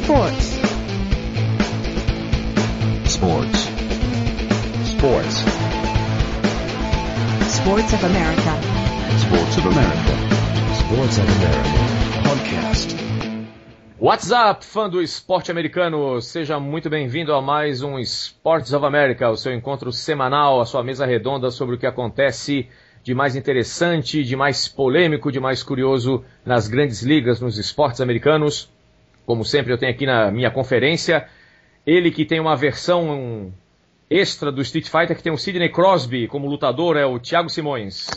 Sports. Sports. Sports. Sports of America. Sports of America. Sports of America. Podcast. What's up, fã do esporte americano? Seja muito bem-vindo a mais um Sports of America, o seu encontro semanal, a sua mesa redonda sobre o que acontece de mais interessante, de mais polêmico, de mais curioso nas grandes ligas, nos esportes americanos. Como sempre, eu tenho aqui na minha conferência ele que tem uma versão extra do Street Fighter, que tem o Sidney Crosby como lutador, é o Thiago Simões.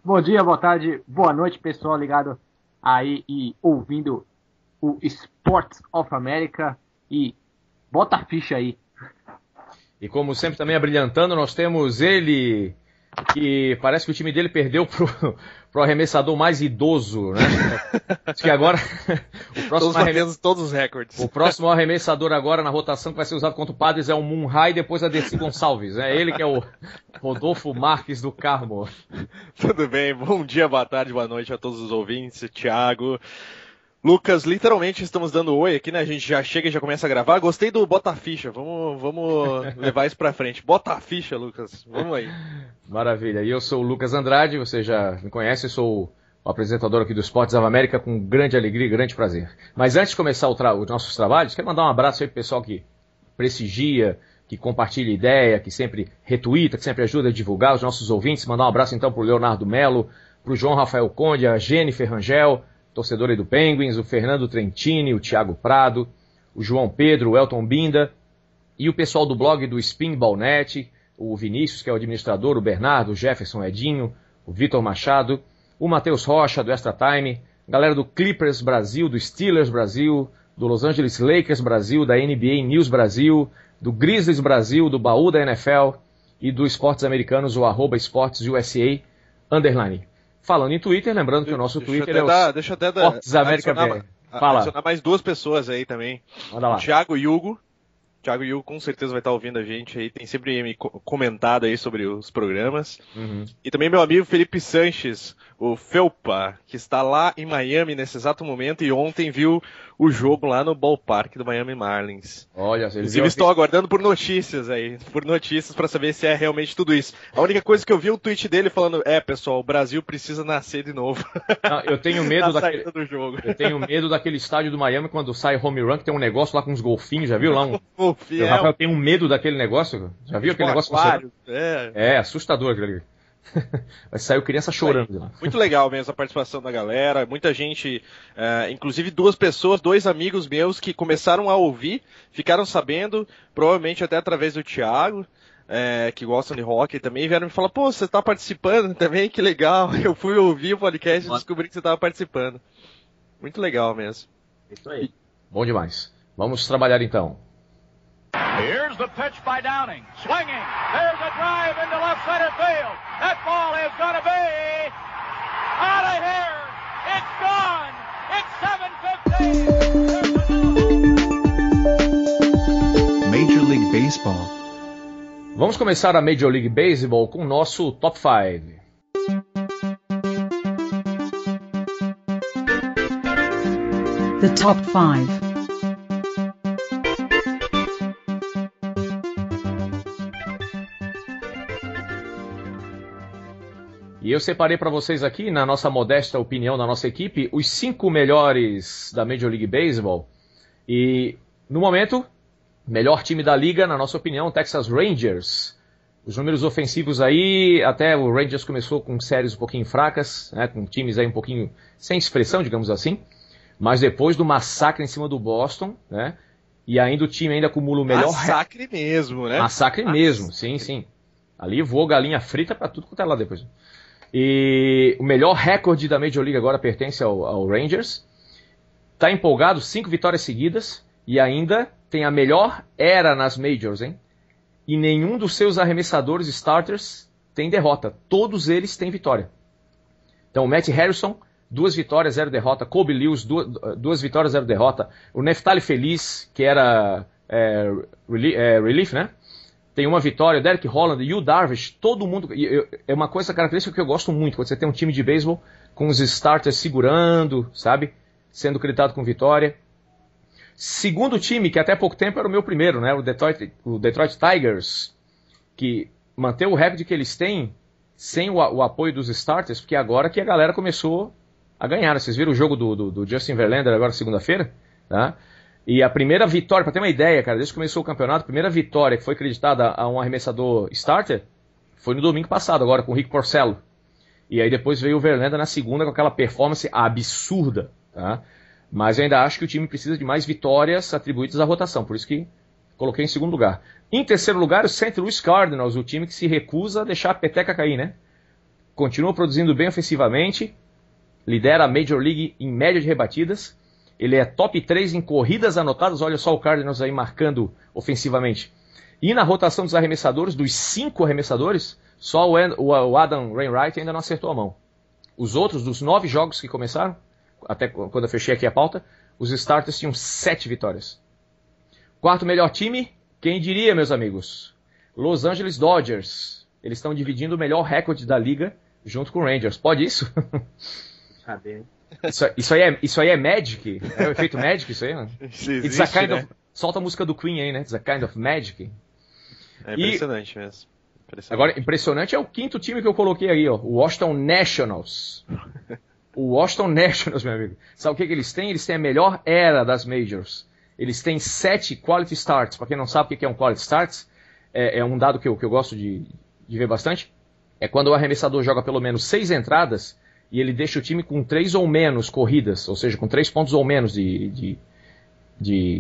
Bom dia, boa tarde, boa noite, pessoal ligado aí e ouvindo o Sports of America, e bota a ficha aí. E como sempre também abrilhantando, nós temos ele, que parece que o time dele perdeu pro arremessador mais idoso, né? Acho que agora todos os recordes. O próximo arremessador agora na rotação que vai ser usado contra o Padres é o Moonhai, depois a Dercy Gonçalves, né? Ele que é o Rodolfo Marques do Carmo. Tudo bem, bom dia, boa tarde, boa noite a todos os ouvintes, Thiago. Lucas, literalmente estamos dando oi aqui, né? A gente já chega e já começa a gravar. Gostei do bota a ficha, vamos levar isso pra frente. Bota a ficha, Lucas, vamos aí. Maravilha, e eu sou o Lucas Andrade, você já me conhece, eu sou o apresentador aqui do Sports of America, com grande alegria e grande prazer. Mas antes de começar os nossos trabalhos, quero mandar um abraço aí pro pessoal que prestigia, que compartilha ideia, que sempre retuita, que sempre ajuda a divulgar os nossos ouvintes. Mandar um abraço então pro Leonardo Melo, pro João Rafael Conde, a Jennifer Rangel, torcedor aí do Penguins, o Fernando Trentini, o Thiago Prado, o João Pedro, o Elton Binda, e o pessoal do blog do Spinballnet, o Vinícius, que é o administrador, o Bernardo, o Jefferson Edinho, o Vitor Machado, o Matheus Rocha, do Extra Time, galera do Clippers Brasil, do Steelers Brasil, do Los Angeles Lakers Brasil, da NBA News Brasil, do Grizzlies Brasil, do Baú da NFL e do Esportes Americanos, o @SportsUSA_. Falando em Twitter, lembrando que o nosso Twitter é o Esportes América BR. Fala. Adicionar mais duas pessoas aí também. Manda lá. O Thiago Hugo. Thiago Hugo com certeza vai estar ouvindo a gente aí, tem sempre me comentado aí sobre os programas. Uhum. E também meu amigo Felipe Sanches, o Felpa, que está lá em Miami nesse exato momento e ontem viu o jogo lá no ballpark do Miami Marlins. Olha, inclusive estou aguardando por notícias para saber se é realmente tudo isso. A única coisa que eu vi é o tweet dele falando, pessoal, o Brasil precisa nascer de novo. Não, eu tenho medo do jogo. Eu tenho medo daquele estádio do Miami quando sai home run, que tem um negócio lá com uns golfinhos, já viu lá? O Rafael tem um medo daquele negócio, já viu aquele negócio? Aquário, assustador aquele ali. Vai sair criança chorando. Muito legal mesmo a participação da galera, muita gente, inclusive dois amigos meus que começaram a ouvir, ficaram sabendo, provavelmente até através do Thiago, que gostam de rock também, vieram me falar, pô, você tá participando também, que legal. Eu fui ouvir o podcast e descobri que você tava participando. Muito legal mesmo. Isso aí. Bom demais. Vamos trabalhar então. Here's the pitch by Downing, swinging, there's a drive into left center field, that ball is gonna be out of here, it's gone, it's 7:15. Major League Baseball. Vamos começar a Major League Baseball com o nosso Top 5. The Top 5. E eu separei para vocês aqui, na nossa modesta opinião da nossa equipe, os 5 melhores da Major League Baseball. E, no momento, melhor time da liga, na nossa opinião, Texas Rangers. Os números ofensivos aí, até o Rangers começou com séries um pouquinho fracas, né, com times aí um pouquinho sem expressão, digamos assim. Mas depois do massacre em cima do Boston, né, e ainda o time ainda acumula o melhor... Massacre mesmo, né? Massacre mesmo, sim. Ali voou galinha frita para tudo quanto é lá depois. E o melhor recorde da Major League agora pertence ao Rangers. Está empolgado, 5 vitórias seguidas. E ainda tem a melhor era nas Majors, hein? E nenhum dos seus arremessadores starters tem derrota. Todos eles têm vitória. Então o Matt Harrison, 2 vitórias, 0 derrota. Colby Lewis, 2 vitórias, 0 derrota. O Neftali Feliz, que era relief, né? Tem uma vitória, Derek Holland, Yu Darvish, todo mundo... É uma coisa característica que eu gosto muito, quando você tem um time de beisebol com os starters segurando, sabe? Sendo creditado com vitória. Segundo time, que até pouco tempo era o meu primeiro, né? O Detroit Tigers, que manteve o recorde que eles têm sem o apoio dos starters, porque agora que a galera começou a ganhar. Vocês viram o jogo do Justin Verlander agora segunda-feira? Tá? E a primeira vitória, para ter uma ideia, cara, desde que começou o campeonato, a primeira vitória que foi acreditada a um arremessador starter foi no domingo passado, agora com o Rick Porcello. E aí depois veio o Verlander na segunda com aquela performance absurda, tá? Mas eu ainda acho que o time precisa de mais vitórias atribuídas à rotação, por isso que coloquei em segundo lugar. Em terceiro lugar, o St. Louis Cardinals, o time que se recusa a deixar a peteca cair, né? Continua produzindo bem ofensivamente, lidera a Major League em média de rebatidas, ele é top 3 em corridas anotadas, olha só o Cardinals aí marcando ofensivamente. E na rotação dos arremessadores, dos 5 arremessadores, só o Adam Wainwright ainda não acertou a mão. Os outros, dos 9 jogos que começaram, até quando eu fechei aqui a pauta, os starters tinham 7 vitórias. Quarto melhor time, quem diria, meus amigos? Los Angeles Dodgers. Eles estão dividindo o melhor recorde da liga junto com o Rangers. Pode isso? Cadê? Isso aí é Magic? É o efeito Magic isso aí, mano? Isso existe, né? Solta a música do Queen aí, né? It's a kind of Magic. É impressionante mesmo. Agora, impressionante é o quinto time que eu coloquei aí, ó. O Washington Nationals. O Washington Nationals, meu amigo. Sabe o que eles têm? Eles têm a melhor era das Majors. Eles têm 7 Quality Starts. Para quem não sabe o que é um Quality Starts, é um dado que eu gosto de ver bastante. É quando o arremessador joga pelo menos 6 entradas e ele deixa o time com 3 ou menos corridas, ou seja, com 3 pontos ou menos de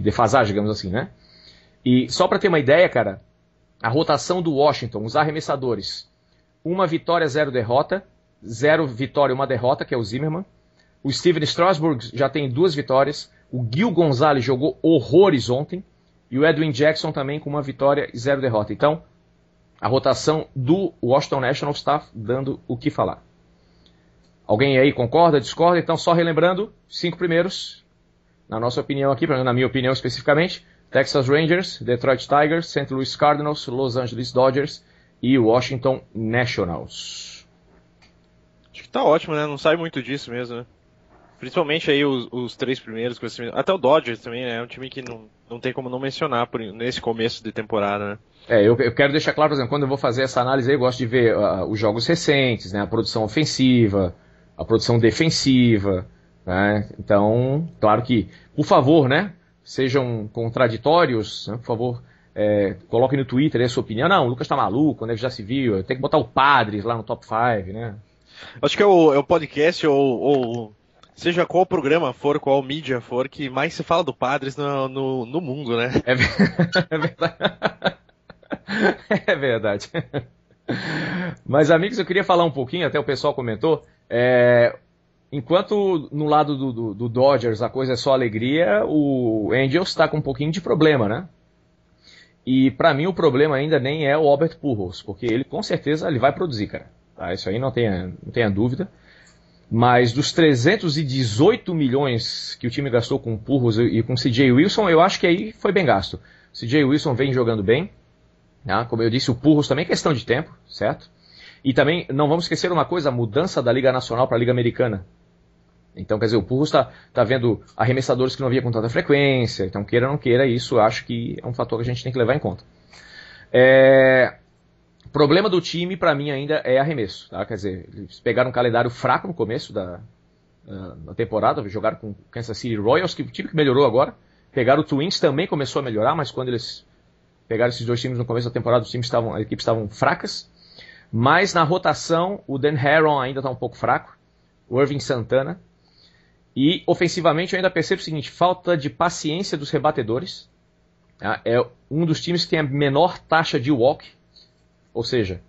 defasagem, digamos assim, né? E só para ter uma ideia, cara, a rotação do Washington, os arremessadores, 1 vitória, 0 derrota, 0 vitória, 1 derrota, que é o Zimmerman. O Steven Strasburg já tem 2 vitórias, o Gil Gonzalez jogou horrores ontem, e o Edwin Jackson também com 1 vitória e 0 derrota. Então, a rotação do Washington Nationals está dando o que falar. Alguém aí concorda, discorda? Então, só relembrando, 5 primeiros, na nossa opinião aqui, na minha opinião especificamente, Texas Rangers, Detroit Tigers, St. Louis Cardinals, Los Angeles Dodgers e Washington Nationals. Acho que tá ótimo, né? Não sai muito disso mesmo, né? Principalmente aí os 3 primeiros, até o Dodgers também, né? É um time que não tem como não mencionar nesse começo de temporada, né? Eu quero deixar claro, por exemplo, quando eu vou fazer essa análise aí, eu gosto de ver os jogos recentes, né? A produção ofensiva, a produção defensiva, né? Então, claro que, por favor, né? Sejam contraditórios, né? Por favor, coloquem no Twitter aí a sua opinião. Não, o Lucas tá maluco, né? Já se viu, tem que botar o Padres lá no top 5, né? Acho que é o podcast ou seja qual programa for, qual mídia for, que mais se fala do Padres no mundo, né? É verdade. É verdade. Mas, amigos, eu queria falar um pouquinho, até o pessoal comentou, enquanto no lado do Dodgers a coisa é só alegria, o Angels está com um pouquinho de problema, né? E para mim o problema ainda nem é o Albert Pujols, porque ele com certeza ele vai produzir, cara. Tá? Isso aí não tenha dúvida. Mas dos 318 milhões que o time gastou com Pujols e com C.J. Wilson, eu acho que aí foi bem gasto. C.J. Wilson vem jogando bem. Tá? Como eu disse, o Pujols também é questão de tempo, certo? E também não vamos esquecer uma coisa, a mudança da Liga Nacional para a Liga Americana. Então, quer dizer, o Pujols está vendo arremessadores que não via com tanta frequência. Então, queira ou não queira, isso eu acho que é um fator que a gente tem que levar em conta. O problema do time, para mim, ainda é arremesso. Tá? Quer dizer, eles pegaram um calendário fraco no começo da temporada, jogaram com o Kansas City Royals, que o time que melhorou agora. Pegaram o Twins, também começou a melhorar, mas quando eles pegaram esses 2 times no começo da temporada, as equipes estavam fracas. Mas na rotação, o Dan Herron ainda está um pouco fraco. O Irving Santana. E ofensivamente eu ainda percebo o seguinte, falta de paciência dos rebatedores. Tá? É um dos times que tem a menor taxa de walk. Ou seja,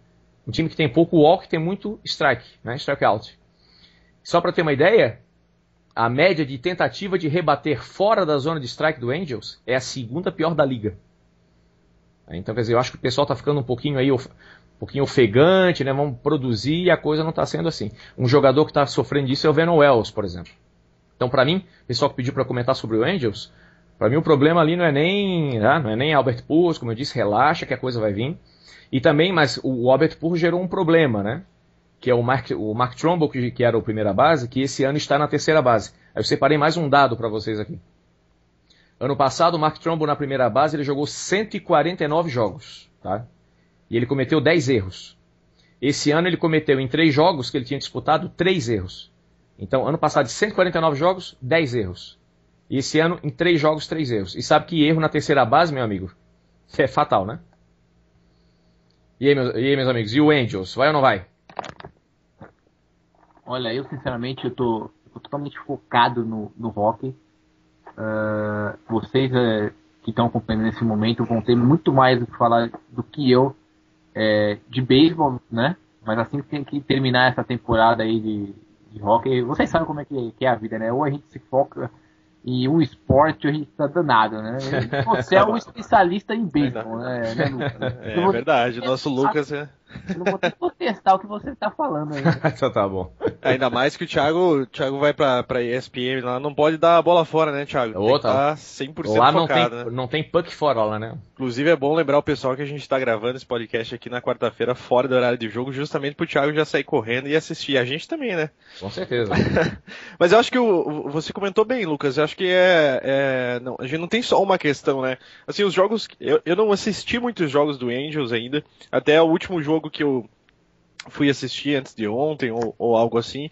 um time que tem pouco walk tem muito strike, né? Strikeout. Só para ter uma ideia, a média de tentativa de rebater fora da zona de strike do Angels é a 2ª pior da liga. Então, quer dizer, eu acho que o pessoal está ficando um pouquinho ofegante, né? Vamos produzir e a coisa não está sendo assim. Um jogador que está sofrendo disso é o Venom Wells, por exemplo. Então, para mim, o pessoal que pediu para comentar sobre o Angels, para mim o problema ali não é nem Albert Pujols, como eu disse, relaxa que a coisa vai vir. E também, mas o Albert Pujols gerou um problema, né? Que é o Mark Trumbo, que era o primeira base, que esse ano está na 3ª base. Aí eu separei mais um dado para vocês aqui. Ano passado, o Mark Trumbo na primeira base, ele jogou 149 jogos, tá? E ele cometeu 10 erros. Esse ano ele cometeu em 3 jogos que ele tinha disputado 3 erros. Então, ano passado, de 149 jogos, 10 erros. E esse ano, em 3 jogos, 3 erros. E sabe que erro na terceira base, meu amigo? É fatal, né? E aí, meus amigos? E o Angels? Vai ou não vai? Olha, eu sinceramente eu tô totalmente focado no hockey. Vocês que estão acompanhando nesse momento vão ter muito mais o que falar do que eu de beisebol, né? Mas assim que tem que terminar essa temporada aí de hockey, vocês sabem como é que é a vida, né? Ou a gente se foca em um esporte ou a gente tá danado, né? Você é um especialista em beisebol, né, Lucas? É verdade, nosso Lucas é... Eu não vou ter que contestar o que você tá falando aí. Então tá bom. Ainda mais que o Thiago vai pra ESPN lá, não pode dar a bola fora, né, Thiago? Tem que tá 100% lá focado, né? Né? Não tem puck fora lá, né? Inclusive é bom lembrar o pessoal que a gente tá gravando esse podcast aqui na quarta-feira, fora do horário de jogo, justamente pro Thiago já sair correndo e assistir. A gente também, né? Com certeza. Mas eu acho que você comentou bem, Lucas, eu acho que não, a gente não tem só uma questão, né? Assim, os jogos, eu não assisti muitos jogos do Angels ainda, até o último jogo que eu fui assistir antes de ontem ou algo assim,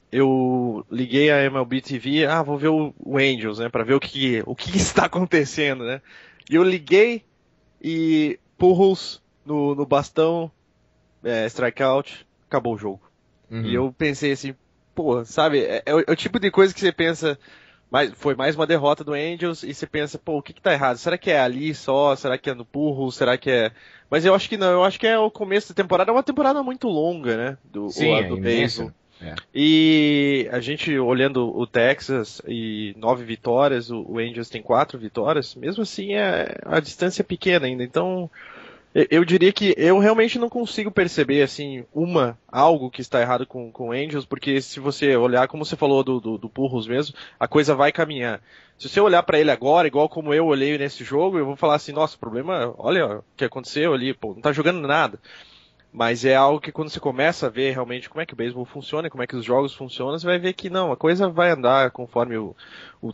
eu liguei a MLB TV, vou ver o Angels, né, para ver o que está acontecendo, né? E eu liguei e Pujols no bastão, strikeout, acabou o jogo. Uhum. E eu pensei assim, pô, sabe, é o tipo de coisa que você pensa, foi mais uma derrota do Angels e você pensa, pô, o que tá errado? Será que é ali só? Será que é no Pujols? Será que é... Mas eu acho que não, eu acho que é o começo da temporada, é uma temporada muito longa, né? Do beisebol. E a gente olhando o Texas e 9 vitórias, o Angels tem 4 vitórias, mesmo assim a distância é pequena ainda, então eu diria que eu realmente não consigo perceber assim algo que está errado com o Angels, porque se você olhar, como você falou do Pujols mesmo, a coisa vai caminhar. Se você olhar para ele agora, igual como eu olhei nesse jogo, eu vou falar assim, nossa, o problema, olha o que aconteceu ali, pô, não tá jogando nada. Mas é algo que quando você começa a ver realmente como é que o beisebol funciona, como é que os jogos funcionam, você vai ver que não, a coisa vai andar conforme o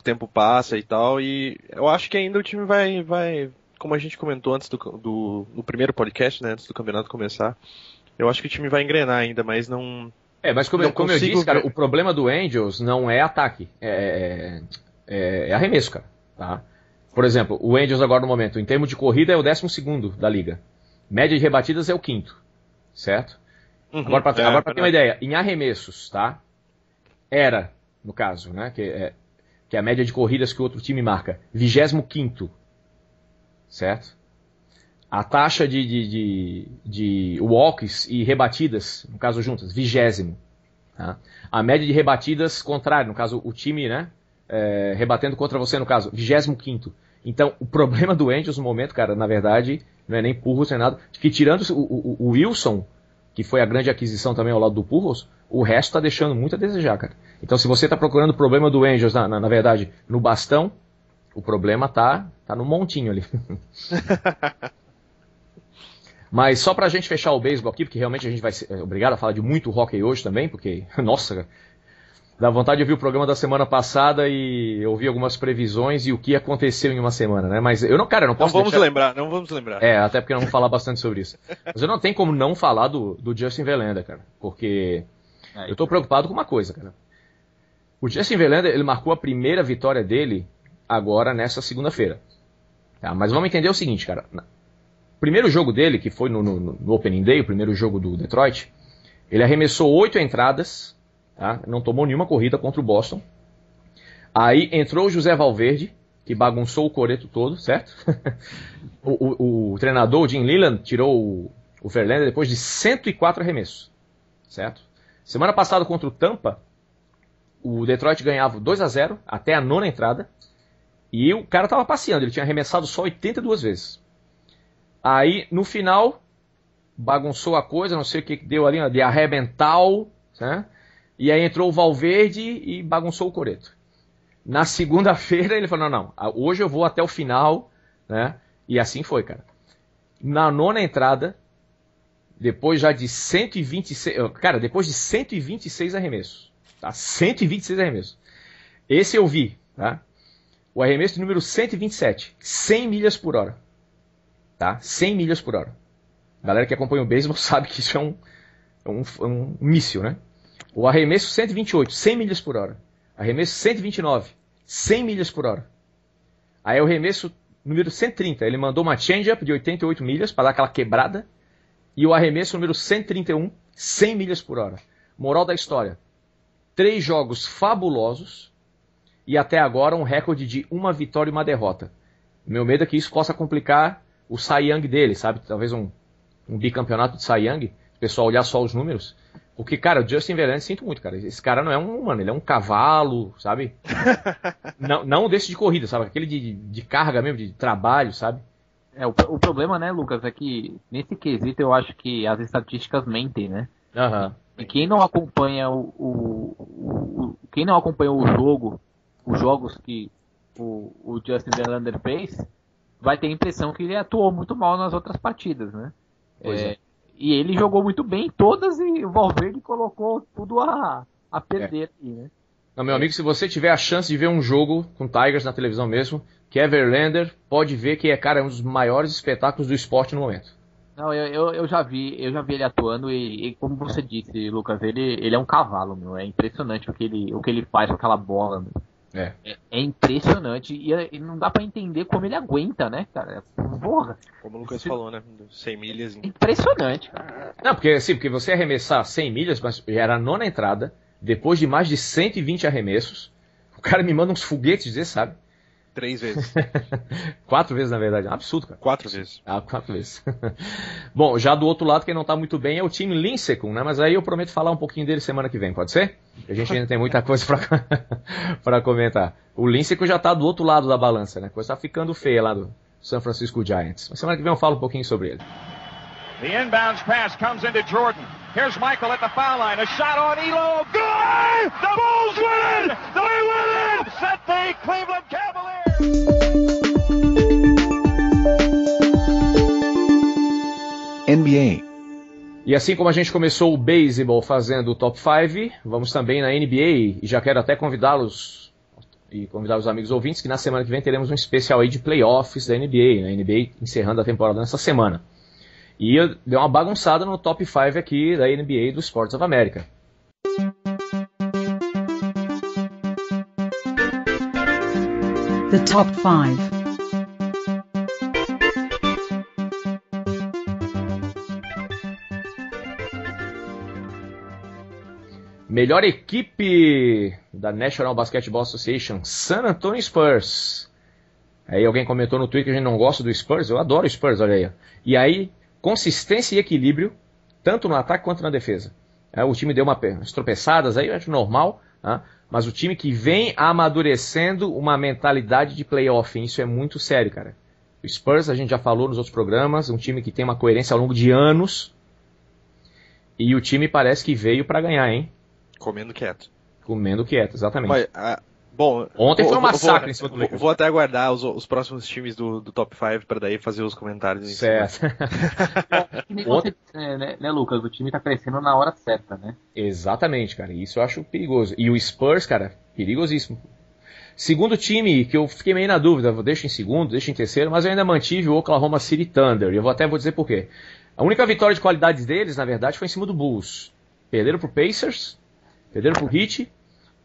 tempo passa e tal, e eu acho que ainda o time vai como a gente comentou antes no primeiro podcast, né, antes do campeonato começar, eu acho que o time vai engrenar ainda, mas não... mas como eu disse, cara, o problema do Angels não é ataque, é arremesso, cara, tá? Por exemplo, o Angels agora no momento, em termos de corrida, é o 12º da liga. Média de rebatidas é o 5º, certo? Uhum, agora pra ter uma ideia, em arremessos, tá? No caso, né, que é a média de corridas que o outro time marca, 25º. Certo? A taxa de walks e rebatidas, no caso juntas, 20º. Tá? A média de rebatidas contrária, no caso o time, né, rebatendo contra você, no caso, 25º. Então, o problema do Angels no momento, cara, na verdade, não é nem Pujols, nem nada, que tirando o Wilson, que foi a grande aquisição também ao lado do Pujols, o resto tá deixando muito a desejar, cara. Então, se você tá procurando o problema do Angels, na verdade, no bastão, o problema tá no montinho ali. Mas só pra gente fechar o beisebol aqui, porque realmente a gente vai ser obrigado a falar de muito hockey hoje também, porque, nossa, dá vontade de ouvir o programa da semana passada e ouvir algumas previsões e o que aconteceu em uma semana, né? Mas eu não posso Não vamos lembrar. Até porque não vamos falar bastante sobre isso. Mas eu não tenho como não falar do Justin Verlander, cara, porque eu tô preocupado com uma coisa, cara. O Justin Verlander, ele marcou a primeira vitória dele agora nessa segunda-feira. Tá? Mas vamos entender o seguinte, cara. O primeiro jogo dele, que foi no Opening Day, o primeiro jogo do Detroit, ele arremessou 8 entradas, tá? Não tomou nenhuma corrida contra o Boston. Aí entrou o José Valverde, que bagunçou o coreto todo, certo? o treinador, o Jim Leyland, tirou o Verlander depois de 104 arremessos, certo? Semana passada contra o Tampa, o Detroit ganhava 2-0 até a 9ª entrada. E o cara tava passeando, ele tinha arremessado só 82 vezes. Aí, no final, bagunçou a coisa, não sei o que deu ali, de arrebental, né? E aí entrou o Valverde e bagunçou o coreto. Na segunda-feira ele falou, não, hoje eu vou até o final, né? E assim foi, cara. Na 9ª entrada, depois já de 126... Cara, depois de 126 arremessos. Tá? 126 arremessos. Esse eu vi, tá? O arremesso número 127, 100 milhas por hora. Tá? 100 milhas por hora. A galera que acompanha o beisebol sabe que isso é um míssil, né? O arremesso 128, 100 milhas por hora. Arremesso 129, 100 milhas por hora. Aí o arremesso número 130, ele mandou uma change-up de 88 milhas para dar aquela quebrada. E o arremesso número 131, 100 milhas por hora. Moral da história. 3 jogos fabulosos e até agora um recorde de 1 vitória e 1 derrota. Meu medo é que isso possa complicar o Cy Young dele, sabe? Talvez um bicampeonato de Cy Young, o pessoal olhar só os números. Porque, cara, o Justin Verlander, sinto muito, cara. Esse cara não é um humano, ele é um cavalo, sabe? não desse de corrida, sabe? Aquele de carga mesmo, de trabalho, sabe? O problema, né, Lucas, é que nesse quesito eu acho que as estatísticas mentem, né? Aham. E quem não acompanha quem não acompanhou os jogos que o Justin Verlander fez, vai ter a impressão que ele atuou muito mal nas outras partidas, né? Pois é. E ele jogou muito bem em todas e o Valverde colocou tudo a perder aqui, né? Não, meu amigo, se você tiver a chance de ver um jogo com Tigers na televisão mesmo, que é Verlander, pode ver que é um dos maiores espetáculos do esporte no momento. Não, eu já vi ele atuando e como você disse, Lucas, ele é um cavalo, meu. É impressionante o que ele faz com aquela bola, meu. É impressionante e não dá pra entender como ele aguenta, né, cara? Porra. Como o Lucas falou, né? 100 milhas. Impressionante, cara. Não, porque você arremessar 100 milhas, mas já era a 9ª entrada, depois de mais de 120 arremessos, o cara me manda uns foguetes desse, sabe? 3 vezes. 4 vezes, na verdade. Absurdo, cara. 4 vezes. 4 vezes. Bom, já do outro lado, quem não tá muito bem é o time Lincecum, né? Mas aí eu prometo falar um pouquinho dele semana que vem, pode ser? A gente ainda tem muita coisa pra comentar. O Lincecum já tá do outro lado da balança, né? A coisa tá ficando feia lá do San Francisco Giants. Mas semana que vem eu falo um pouquinho sobre ele. The inbounds pass comes into Jordan. Here's Michael at the foul line. A shot on Elo. Good! The Bulls win it! They win it! Set the Cleveland Cavaliers! NBA. E assim como a gente começou o beisebol fazendo o Top 5, vamos também na NBA. E já quero até convidá-los e convidar os amigos ouvintes que na semana que vem teremos um especial aí de playoffs da NBA. Né? A NBA encerrando a temporada nessa semana. E eu dei uma bagunçada no top 5 aqui da NBA do Sports of America. The top 5. Melhor equipe da National Basketball Association, San Antonio Spurs. Aí alguém comentou no Twitter que a gente não gosta do Spurs. Eu adoro o Spurs, olha aí. E aí, consistência e equilíbrio, tanto no ataque quanto na defesa. O time deu umas tropeçadas aí, eu acho normal, mas o time que vem amadurecendo uma mentalidade de playoff, isso é muito sério, cara. O Spurs, a gente já falou nos outros programas, um time que tem uma coerência ao longo de anos, e o time parece que veio para ganhar, hein? Comendo quieto. Comendo quieto, exatamente. Mas, bom, ontem foi um massacre em cima do Lakers. Vou até aguardar os próximos times do Top 5 para daí fazer os comentários. Certo. Né, Lucas? O time tá crescendo na hora certa, né? Exatamente, cara. Isso eu acho perigoso. E o Spurs, cara, perigosíssimo. Segundo time, que eu fiquei meio na dúvida, deixo em segundo, deixo em terceiro, mas eu ainda mantive o Oklahoma City Thunder. E eu vou dizer por quê. A única vitória de qualidade deles, na verdade, foi em cima do Bulls. Perderam pro Pacers, perderam pro Heat,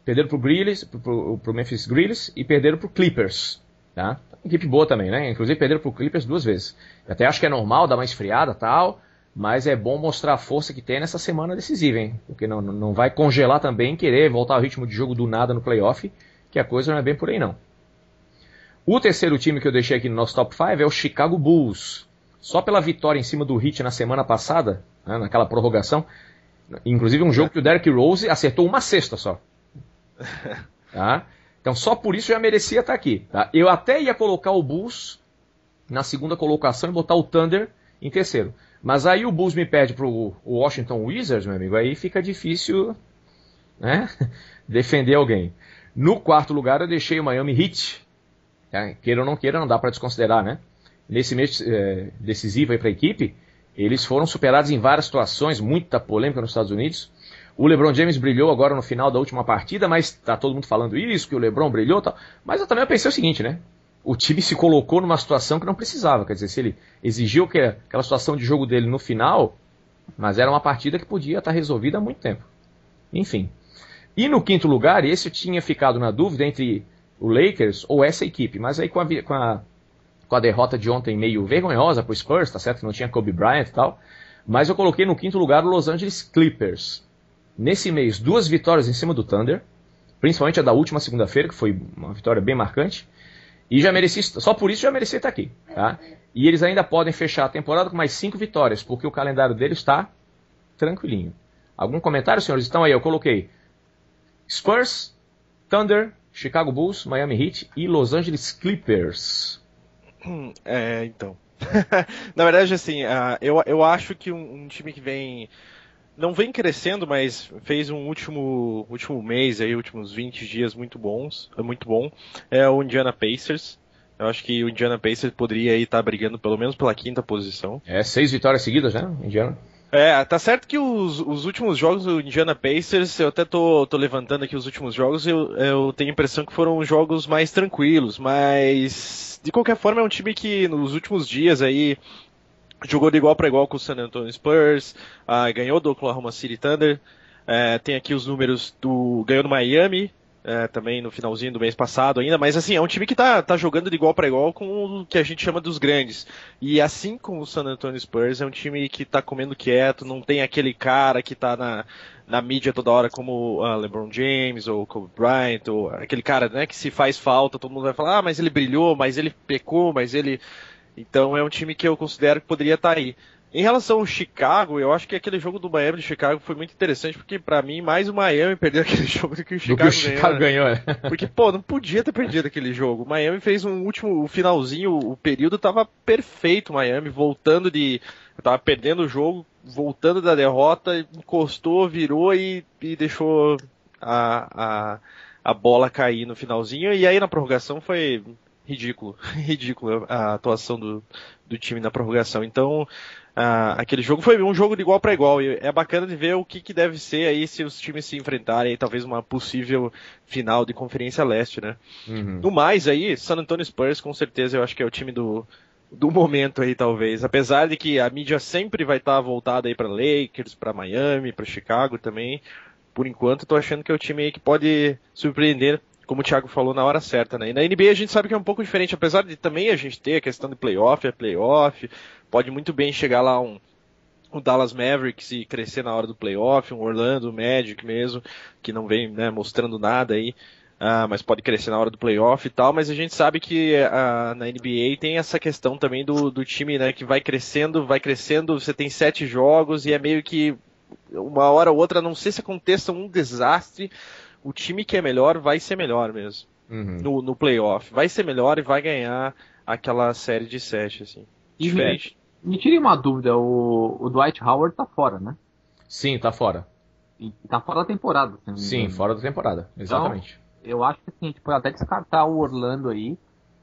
perderam pro Memphis Grizzlies e perderam pro Clippers. Tá? Equipe boa também, né? Inclusive perderam pro Clippers 2 vezes. Eu até acho que é normal dar uma esfriada e tal, mas é bom mostrar a força que tem nessa semana decisiva, hein? Porque não vai congelar também, querer voltar ao ritmo de jogo do nada no playoff, que a coisa não é bem por aí não. O terceiro time que eu deixei aqui no nosso Top 5 é o Chicago Bulls. Só pela vitória em cima do Heat na semana passada, né, naquela prorrogação, inclusive um jogo que o Derrick Rose acertou uma cesta só. Tá? Então só por isso já merecia estar aqui. Tá? Eu até ia colocar o Bulls na segunda colocação e botar o Thunder em terceiro. Mas aí o Bulls me pede pro Washington Wizards, meu amigo, aí fica difícil, né, defender alguém. No quarto lugar eu deixei o Miami Heat. Tá? Queira ou não queira, não dá para desconsiderar, né? Nesse mês decisivo aí para a equipe, eles foram superados em várias situações, muita polêmica nos Estados Unidos. O LeBron James brilhou agora no final da última partida, mas tá todo mundo falando isso, que o LeBron brilhou e tal. Mas eu também pensei o seguinte, né? O time se colocou numa situação que não precisava. Quer dizer, se ele exigiu que aquela situação de jogo dele no final, mas era uma partida que podia estar resolvida há muito tempo. Enfim. E no quinto lugar, esse eu tinha ficado na dúvida entre o Lakers ou essa equipe. Mas aí com a derrota de ontem meio vergonhosa pro Spurs, tá certo? Que não tinha Kobe Bryant e tal. Mas eu coloquei no quinto lugar o Los Angeles Clippers. Nesse mês, 2 vitórias em cima do Thunder. Principalmente a da última segunda-feira, que foi uma vitória bem marcante. E já mereci, só por isso já merecia estar aqui. Tá? E eles ainda podem fechar a temporada com mais 5 vitórias, porque o calendário deles está tranquilinho. Algum comentário, senhores? Então aí, eu coloquei Spurs, Thunder, Chicago Bulls, Miami Heat e Los Angeles Clippers. Então. Na verdade, assim, eu acho que um time que não vem crescendo, mas fez um último mês, aí, últimos 20 dias muito bom, é o Indiana Pacers. Eu acho que o Indiana Pacers poderia estar brigando pelo menos pela 5ª posição. 6 vitórias seguidas, né, Indiana? Tá certo que os últimos jogos do Indiana Pacers, eu até tô levantando aqui os últimos jogos, eu tenho a impressão que foram jogos mais tranquilos, mas de qualquer forma é um time que nos últimos dias aí jogou de igual para igual com o San Antonio Spurs, ganhou do Oklahoma City Thunder, tem aqui os números ganhou do Miami, também no finalzinho do mês passado ainda, mas assim, é um time que tá jogando de igual para igual com o que a gente chama dos grandes. E assim como o San Antonio Spurs, é um time que tá comendo quieto, não tem aquele cara que tá na mídia toda hora como LeBron James ou Kobe Bryant, ou aquele cara, né, que se faz falta, todo mundo vai falar, mas ele brilhou, mas ele pecou, mas ele... Então é um time que eu considero que poderia estar aí. Em relação ao Chicago, eu acho que aquele jogo do Miami de Chicago foi muito interessante, porque pra mim mais o Miami perdeu aquele jogo do que o Chicago ganhou. Porque, não podia ter perdido aquele jogo. O Miami fez o finalzinho, o período tava perfeito, o Miami tava perdendo o jogo, voltando da derrota, encostou, virou e deixou a bola cair no finalzinho, e aí na prorrogação foi ridículo a atuação do time na prorrogação. Então, aquele jogo foi um jogo de igual para igual, e é bacana de ver o que deve ser aí se os times se enfrentarem, talvez uma possível final de Conferência Leste, né? Uhum. No mais aí, San Antonio Spurs com certeza eu acho que é o time do momento aí, talvez, apesar de que a mídia sempre vai estar voltada aí para Lakers, para Miami, para Chicago também. Por enquanto, tô achando que é o time aí que pode surpreender, como o Thiago falou, na hora certa, né? E na NBA a gente sabe que é um pouco diferente, apesar de também a gente ter a questão de playoff, pode muito bem chegar lá um Dallas Mavericks e crescer na hora do playoff, um Orlando Magic mesmo, que não vem, né, mostrando nada aí, mas pode crescer na hora do playoff e tal, mas a gente sabe que na NBA tem essa questão também do time, né, que vai crescendo, você tem 7 jogos e é meio que uma hora ou outra, não sei se aconteça um desastre, o time que é melhor vai ser melhor mesmo. Uhum. No playoff. Vai ser melhor e vai ganhar aquela série de 7, assim. Diferente. Me tire uma dúvida, o Dwight Howard tá fora, né? Sim, tá fora. E tá fora da temporada. Sim, fora da temporada, exatamente. Então, eu acho que assim, a gente pode até descartar o Orlando aí,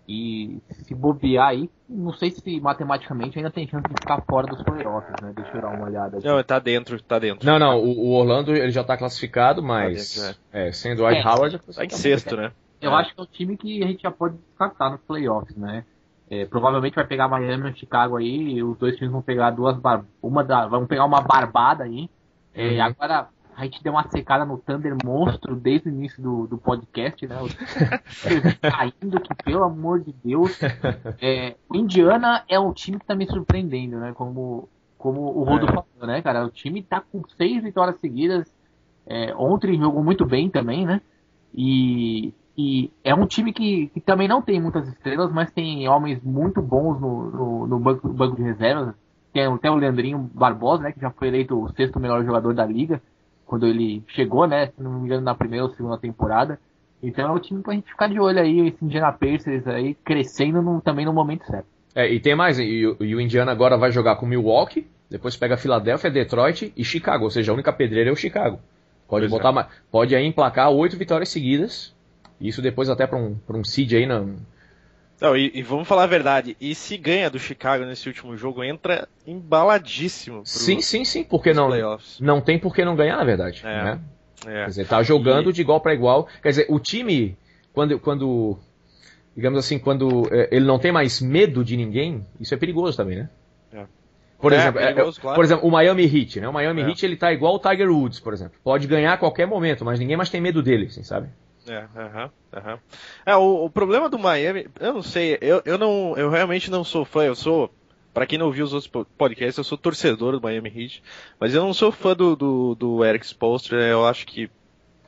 e se bobear aí, não sei se matematicamente ainda tem chance de ficar fora dos playoffs, né? Deixa eu dar uma olhada aqui. Não, tá dentro. Não, o Orlando ele já tá classificado, mas sendo o Dwight Howard... Tá em sexto, né? Eu acho que é um time que a gente já pode descartar nos playoffs, né? Provavelmente vai pegar Miami e Chicago aí, e os dois times vão pegar vão pegar uma barbada aí. Agora, a gente deu uma secada no Thunder monstro desde o início do podcast, né? Caindo, que pelo amor de Deus. Indiana é um time que tá me surpreendendo, né? Como o Rodo falou, né, cara? O time tá com 6 vitórias seguidas. Ontem jogou muito bem também, né? E é um time que também não tem muitas estrelas, mas tem homens muito bons no banco de reservas. Tem até o Leandrinho Barbosa, né? Que já foi eleito o 6º melhor jogador da liga quando ele chegou, né, se não me engano, na primeira ou segunda temporada. Então é um time pra gente ficar de olho aí, esse Indiana Pacers aí, crescendo também no momento certo. E tem mais, e o Indiana agora vai jogar com Milwaukee, depois pega Filadélfia, Detroit e Chicago, ou seja, a única pedreira é o Chicago. Pode aí emplacar 8 vitórias seguidas, isso depois até pra um seed aí Não, e vamos falar a verdade, e se ganha do Chicago nesse último jogo, entra embaladíssimo Sim, porque playoffs. Não tem por que não ganhar, na verdade. Né? Quer dizer, tá jogando de igual para igual. Quer dizer, o time, quando digamos assim, quando ele não tem mais medo de ninguém, isso é perigoso também, né? Por exemplo, o Miami Heat, né? O Miami Heat, ele tá igual o Tiger Woods, por exemplo. Pode ganhar a qualquer momento, mas ninguém mais tem medo dele, assim, sabe? O problema do Miami, eu não sei, eu realmente não sou fã, pra quem não ouviu os outros podcasts, eu sou torcedor do Miami Heat, mas eu não sou fã do Erik Spoelstra, eu acho que,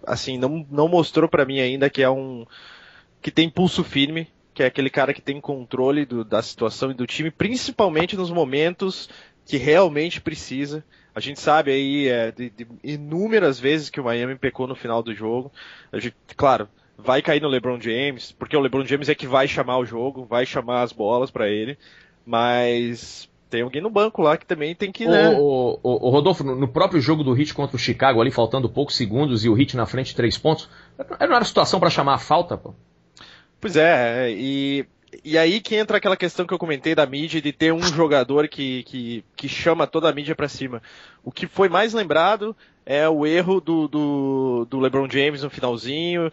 assim, não mostrou pra mim ainda que tem pulso firme, que é aquele cara que tem controle da situação e do time, principalmente nos momentos que realmente precisa. A gente sabe aí de inúmeras vezes que o Miami pecou no final do jogo. A gente, claro, vai cair no LeBron James, porque o LeBron James é que vai chamar o jogo, vai chamar as bolas pra ele, mas tem alguém no banco lá que também tem que... O Rodolfo, no próprio jogo do Heat contra o Chicago, ali faltando poucos segundos e o Heat na frente 3 pontos, não era situação pra chamar a falta, pô? Pois é, e aí que entra aquela questão que eu comentei da mídia, de ter um jogador que chama toda a mídia pra cima. O que foi mais lembrado é o erro do LeBron James no finalzinho,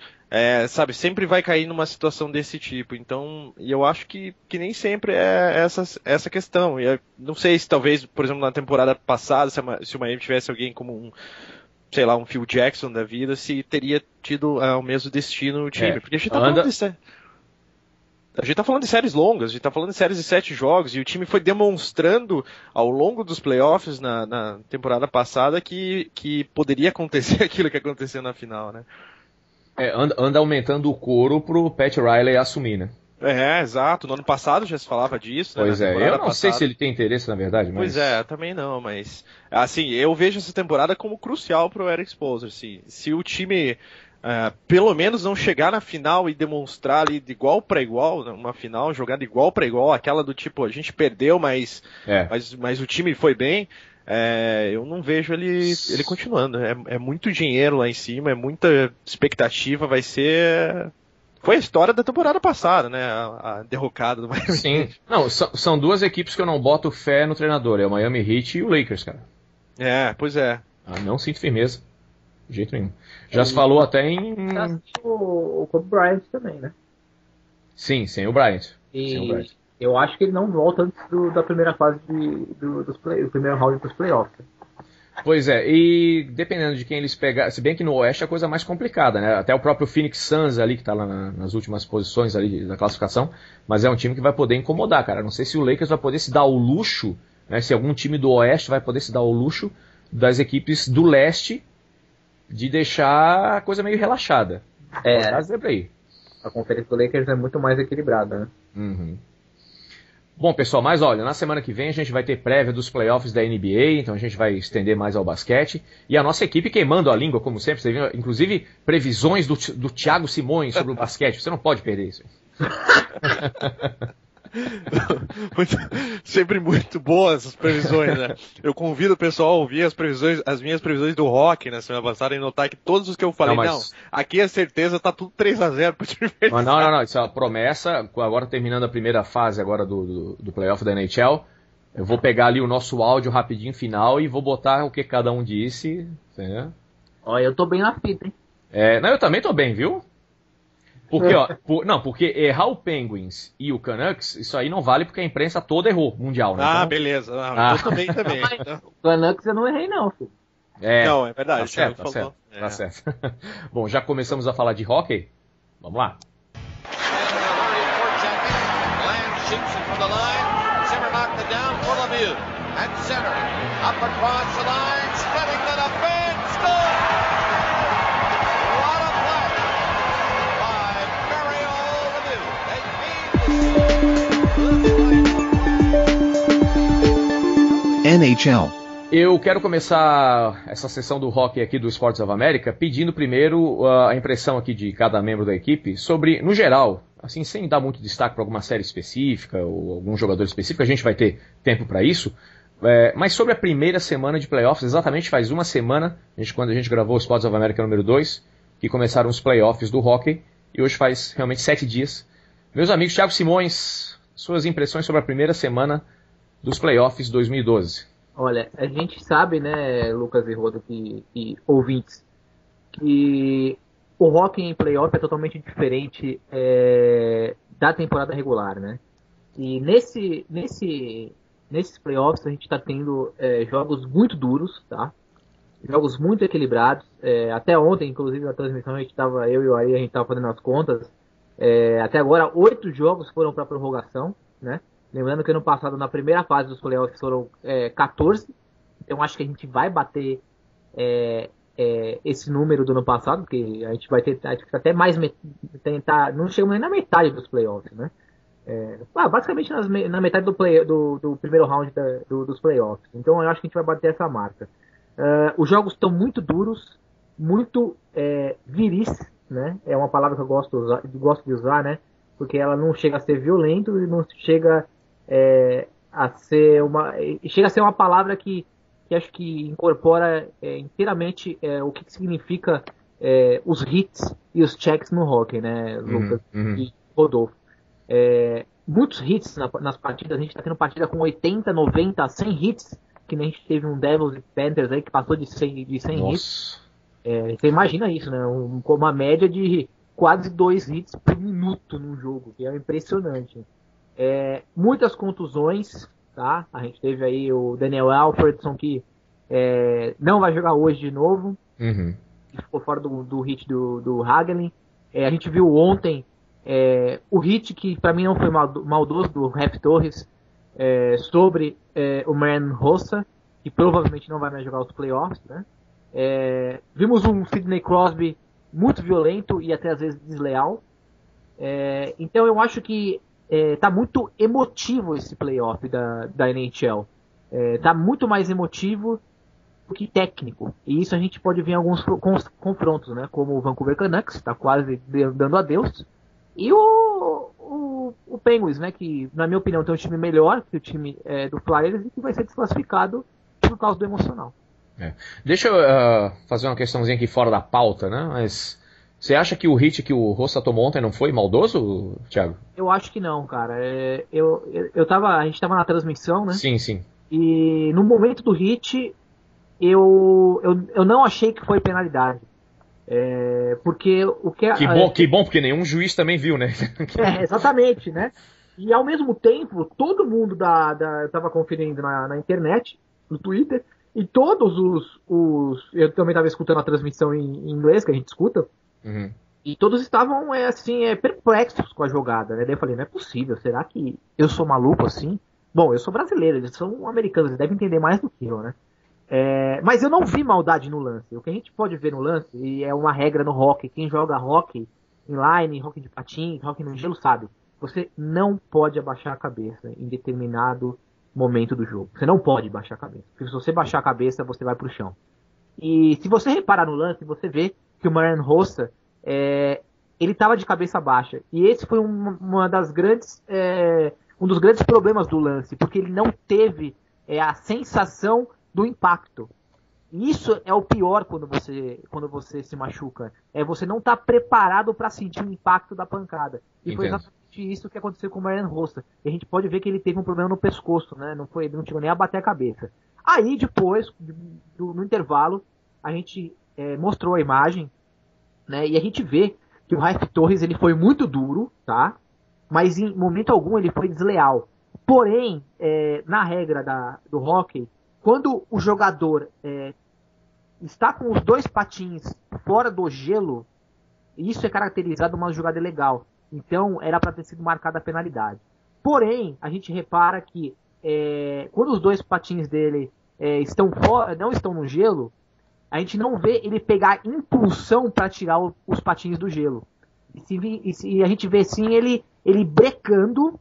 sabe, sempre vai cair numa situação desse tipo. Então, e eu acho que nem sempre é essa questão. E não sei se talvez, por exemplo, na temporada passada, se o Miami tivesse alguém como sei lá, um Phil Jackson da vida, se teria tido o mesmo destino no time. Porque a gente tá falando de séries longas, a gente tá falando de séries de 7 jogos, e o time foi demonstrando ao longo dos playoffs na temporada passada que poderia acontecer aquilo que aconteceu na final, né? Anda aumentando o couro pro Pat Riley assumir, né? Exato. No ano passado já se falava disso. Pois né? Eu não sei se ele tem interesse, na verdade. Mas... Pois também não, mas... Assim, eu vejo essa temporada como crucial pro Erik Spoelstra. Assim, se o time, pelo menos, não chegar na final e demonstrar ali de igual para igual, uma final, jogar de igual para igual, aquela do tipo, a gente perdeu, mas o time foi bem, eu não vejo ele continuando. É muito dinheiro lá em cima, é muita expectativa, vai ser... Foi a história da temporada passada, né? A derrocada do Miami. Sim. Não, são duas equipes que eu não boto fé no treinador. É o Miami Heat e o Lakers, cara. Pois é. Não sinto firmeza. De jeito nenhum. Já se falou até em... O Kobe Bryant também, né? Sim, sem o Bryant. Eu acho que ele não volta antes da primeira fase do primeiro round dos playoffs. Pois e dependendo de quem eles pegar, se bem que no Oeste é a coisa mais complicada, né? Até o próprio Phoenix Suns ali, que tá lá nas últimas posições ali da classificação, mas é um time que vai poder incomodar, cara. Não sei se o Lakers vai poder se dar o luxo, né? Se algum time do Oeste vai poder se dar o luxo das equipes do Leste de deixar a coisa meio relaxada. A conferência do Lakers é muito mais equilibrada, né? Uhum. Bom, pessoal, mas olha, na semana que vem a gente vai ter prévia dos playoffs da NBA, então a gente vai estender mais ao basquete. E a nossa equipe queimando a língua, como sempre, você viu, inclusive previsões do Thiago Simões sobre o basquete. Você não pode perder isso. Sempre muito boas as previsões, né? Eu convido o pessoal a ouvir as minhas previsões do rock na semana passada e notar que todos os que eu falei, aqui a certeza tá tudo 3-0 pro time. Não, isso é uma promessa. Agora terminando a primeira fase agora do playoff da NHL, eu vou pegar ali o nosso áudio rapidinho final e vou botar o que cada um disse. Né? Olha, eu tô bem na fita, hein? Eu também tô bem, viu? Porque errar o Penguins e o Canucks, isso aí não vale porque a imprensa toda errou, mundial, né? Então... beleza. Eu também. O Canucks eu não errei não, filho. Não, é verdade. Tá certo. Bom, já começamos a falar de hockey? Vamos lá. NHL. Eu quero começar essa sessão do hockey aqui do Sports of America pedindo primeiro a impressão aqui de cada membro da equipe sobre, no geral, assim, sem dar muito destaque para alguma série específica ou algum jogador específico, a gente vai ter tempo para isso, mas sobre a primeira semana de playoffs, exatamente faz uma semana, quando a gente gravou o Sports of America número 2, que começaram os playoffs do hockey, e hoje faz realmente 7 dias. Meus amigos, Thiago Simões, suas impressões sobre a primeira semana dos playoffs 2012. Olha, a gente sabe, né, Lucas e Rodo, que ouvintes, que o hockey em playoff é totalmente diferente da temporada regular, né? E nesses playoffs a gente está tendo jogos muito duros, tá? Jogos muito equilibrados. Até ontem, inclusive, na transmissão, eu e o Ari, a gente estava fazendo as contas. Até agora, 8 jogos foram para prorrogação, né? Lembrando que ano passado, na primeira fase dos playoffs, foram 14. Então, acho que a gente vai bater esse número do ano passado, porque a gente vai ter até mais... não chegamos nem na metade dos playoffs, né? Basicamente na metade do primeiro round dos playoffs. Então, eu acho que a gente vai bater essa marca. Os jogos estão muito duros, muito viris, né? É uma palavra que eu gosto de usar, né? Porque ela não chega a ser violento e não chega a ser uma palavra que acho que incorpora inteiramente o que significa os hits e os checks no hockey, né, Lucas e Rodolfo? Muitos hits nas partidas. A gente está tendo partida com 80, 90, 100 hits, que nem a gente teve um Devils e Panthers aí que passou de 100 hits. Você imagina isso, né? Uma média de quase 2 hits por minuto num jogo, que é impressionante. Muitas contusões, tá? A gente teve aí o Daniel Alfredson, que não vai jogar hoje de novo, que ficou fora do hit do Hagelin. A gente viu ontem o hit, que para mim não foi maldoso, do Raf Torres, sobre o Marian Hossa, que provavelmente não vai mais jogar os playoffs, né? Vimos um Sidney Crosby muito violento e até às vezes desleal. Então eu acho que tá muito emotivo esse playoff da NHL. Tá muito mais emotivo do que técnico. E isso a gente pode ver em alguns confrontos, né? Como o Vancouver Canucks, tá quase dando adeus. E o Penguins, né? Que, na minha opinião, tem um time melhor que o time do Flyers e que vai ser desclassificado por causa do emocional. Deixa eu fazer uma questãozinha aqui fora da pauta, né? Mas você acha que o hit que o Hossa tomou ontem não foi maldoso, Thiago? Eu acho que não, cara. A gente tava na transmissão, né? Sim. E no momento do hit, eu não achei que foi penalidade. Porque o que... Que bom, porque nenhum juiz também viu, né? Exatamente, né? E ao mesmo tempo, todo mundo eu tava conferindo na internet, no Twitter, e todos eu também estava escutando a transmissão em inglês, que a gente escuta, e todos estavam perplexos com a jogada, né? Daí eu falei, não é possível, será que eu sou maluco assim? Bom, eu sou brasileiro, eles são americanos, eles devem entender mais do que eu, né? Mas eu não vi maldade no lance. O que a gente pode ver no lance, e é uma regra no hockey, quem joga hockey inline, hockey de patins, hockey no gelo sabe, você não pode abaixar a cabeça em determinado momento do jogo. Você não pode baixar a cabeça. Porque se você baixar a cabeça, você vai pro chão. E se você reparar no lance, você vê que o Marian Hossa, ele estava de cabeça baixa. E esse foi um dos grandes problemas do lance, porque ele não teve a sensação do impacto. E isso é o pior quando você se machuca. Você não tá preparado para sentir o impacto da pancada. E Entendo. Foi exatamente isso que aconteceu com o Marian Hossa. E a gente pode ver que ele teve um problema no pescoço, né? Não chegou nem a bater a cabeça. Aí depois, no intervalo, a gente mostrou a imagem, né? E a gente vê que o Raf Torres ele foi muito duro, tá? Mas em momento algum ele foi desleal. Porém, na regra do hockey, quando o jogador está com os 2 patins fora do gelo, isso é caracterizado uma jogada ilegal. Então, era para ter sido marcada a penalidade. Porém, a gente repara que quando os 2 patins dele não estão no gelo, a gente não vê ele pegar impulsão para tirar os patins do gelo. E a gente vê sim ele brecando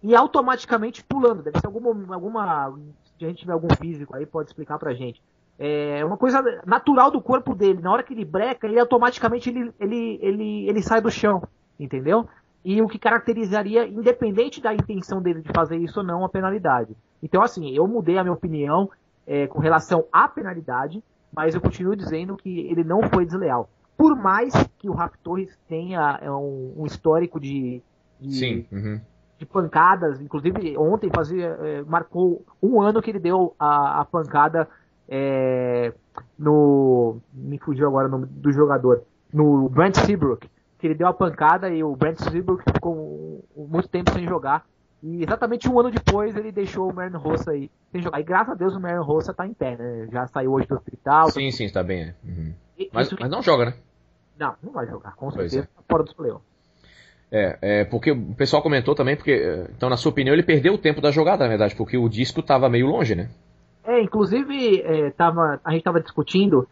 e automaticamente pulando. Deve ser alguma... Se a gente tiver algum físico aí, pode explicar pra gente. É uma coisa natural do corpo dele. Na hora que ele breca, ele automaticamente ele sai do chão, entendeu? E o que caracterizaria, independente da intenção dele de fazer isso ou não, a penalidade. Então, assim, eu mudei a minha opinião com relação à penalidade, mas eu continuo dizendo que ele não foi desleal. Por mais que o Raf Torres tenha um histórico de Sim. Uhum. De pancadas. Inclusive, ontem marcou 1 ano que ele deu a pancada me fugiu agora o nome do jogador, no Brent Seabrook, que ele deu a pancada e o Brent Seabrook ficou muito tempo sem jogar. E exatamente 1 ano depois ele deixou o Marion Hossa aí sem jogar. E graças a Deus o Marion Hossa tá em pé, né? Já saiu hoje do hospital. Sim, está bem. Uhum. Mas não joga, né? Não vai jogar, com Pois certeza, fora dos playoffs. Porque o pessoal comentou também, então na sua opinião ele perdeu o tempo da jogada, na verdade, porque o disco tava meio longe, né? Inclusive a gente tava discutindo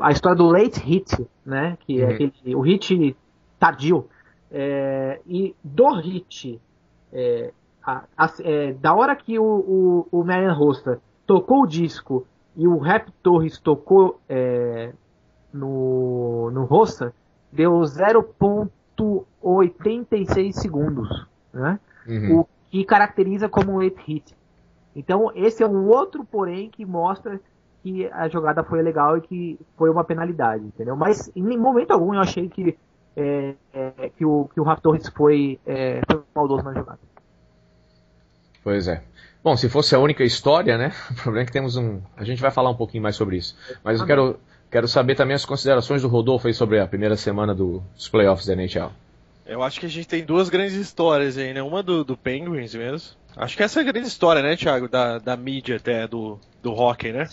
a história do late hit, né? Que é o hit tardio. E do hit, da hora que o Marion Hossa tocou o disco e o Rap Torres tocou no Hossa, deu 0,86 segundos, né? O que caracteriza como um late hit. Então esse é um outro porém que mostra que a jogada foi legal e que foi uma penalidade, entendeu? Mas em momento algum eu achei que o Rap Torres foi maldoso na jogada. Pois é. Bom, se fosse a única história, né? O problema é que temos a gente vai falar um pouquinho mais sobre isso. Mas eu quero saber também as considerações do Rodolfo aí sobre a primeira semana dos playoffs da NHL. Eu acho que a gente tem 2 grandes histórias aí, né? Uma do Penguins mesmo. Acho que essa é a grande história, né, Thiago? Da mídia até, do hockey, né?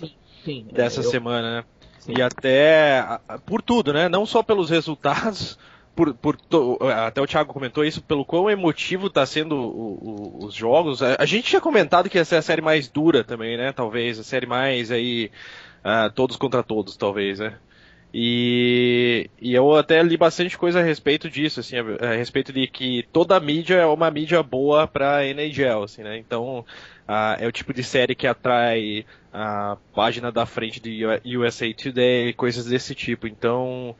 Sim. Dessa semana, né? Sim. E até por tudo, né? Não só pelos resultados, até o Thiago comentou isso, pelo quão emotivo tá sendo os jogos. A gente tinha comentado que essa é a série mais dura também, né? Talvez, a série mais aí, todos contra todos, talvez, né? E eu até li bastante coisa a respeito disso, assim, a respeito de que toda a mídia é uma mídia boa pra NHL, assim, né? Então, é o tipo de série que atrai a página da frente de USA Today, coisas desse tipo. Então,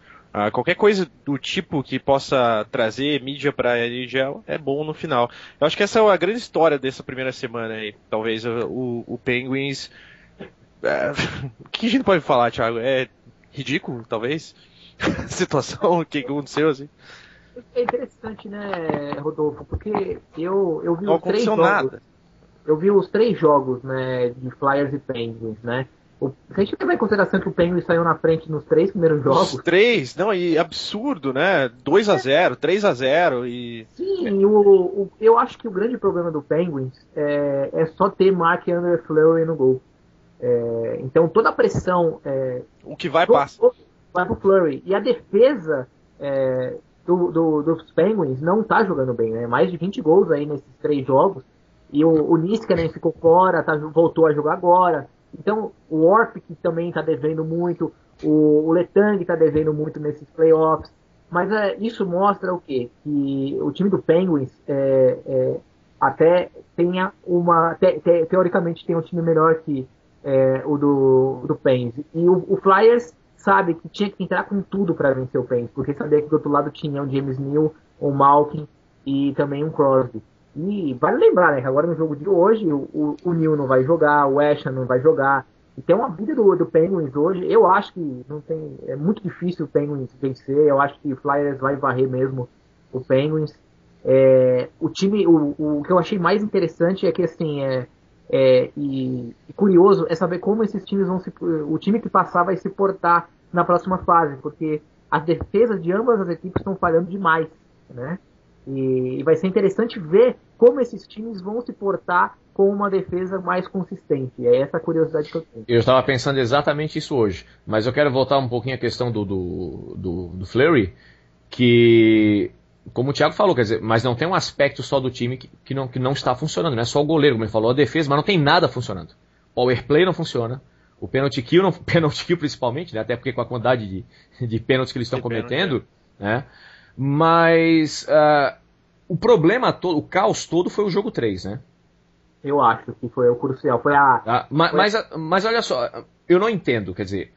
qualquer coisa do tipo que possa trazer mídia pra NHL é bom no final. Eu acho que essa é a grande história dessa primeira semana aí. Talvez o Penguins... o que a gente pode falar, Thiago? É ridículo, talvez? Situação, o que aconteceu, assim? É interessante, né, Rodolfo? Porque eu vi não os 3 jogos. Nada. Eu vi os 3 jogos, né, de Flyers e Penguins, né? Se a gente levar em consideração que o Penguins saiu na frente nos 3 primeiros jogos... Os 3? Não, e absurdo, né? 2-0, 3-0 e... Sim, eu acho que o grande problema do Penguins é só ter Marc-André Fleury no gol. Então toda a pressão... o que vai passa. Vai pro Fleury. E a defesa dos Penguins não tá jogando bem, né? Mais de 20 gols aí nesses 3 jogos. E o Niskanen ficou fora, voltou a jogar agora. Então o Orp, que também tá devendo muito, o Letang tá devendo muito nesses playoffs. Mas isso mostra o quê? Que o time do Penguins até tenha teoricamente tem um time melhor que o do Penguins. E o Flyers sabe que tinha que entrar com tudo para vencer o Penguins, porque sabia que do outro lado tinha um James Neal, um Malkin e também um Crosby. E vale lembrar, né, que agora no jogo de hoje o Neal não vai jogar, o Ashton não vai jogar. Então a vida do Penguins hoje, eu acho que é muito difícil o Penguins vencer. Eu acho que o Flyers vai varrer mesmo o Penguins. O time, o que eu achei mais interessante é que assim e curioso é saber como esses times o time que passar vai se portar na próxima fase, porque as defesas de ambas as equipes estão falhando demais, né? E vai ser interessante ver como esses times vão se portar com uma defesa mais consistente. É essa a curiosidade que eu tenho. Eu estava pensando exatamente isso hoje, mas eu quero voltar um pouquinho à questão do Fleury, que, como o Thiago falou, quer dizer, mas não tem um aspecto só do time que não está funcionando, não é só o goleiro, como ele falou, a defesa, mas não tem nada funcionando. O power play não funciona, o penalty kill principalmente, né, até porque com a quantidade de pênaltis que eles estão cometendo, né, mas o problema todo, o caos todo foi o jogo 3, né? Eu acho que foi o crucial. Mas olha só, eu não entendo, quer dizer,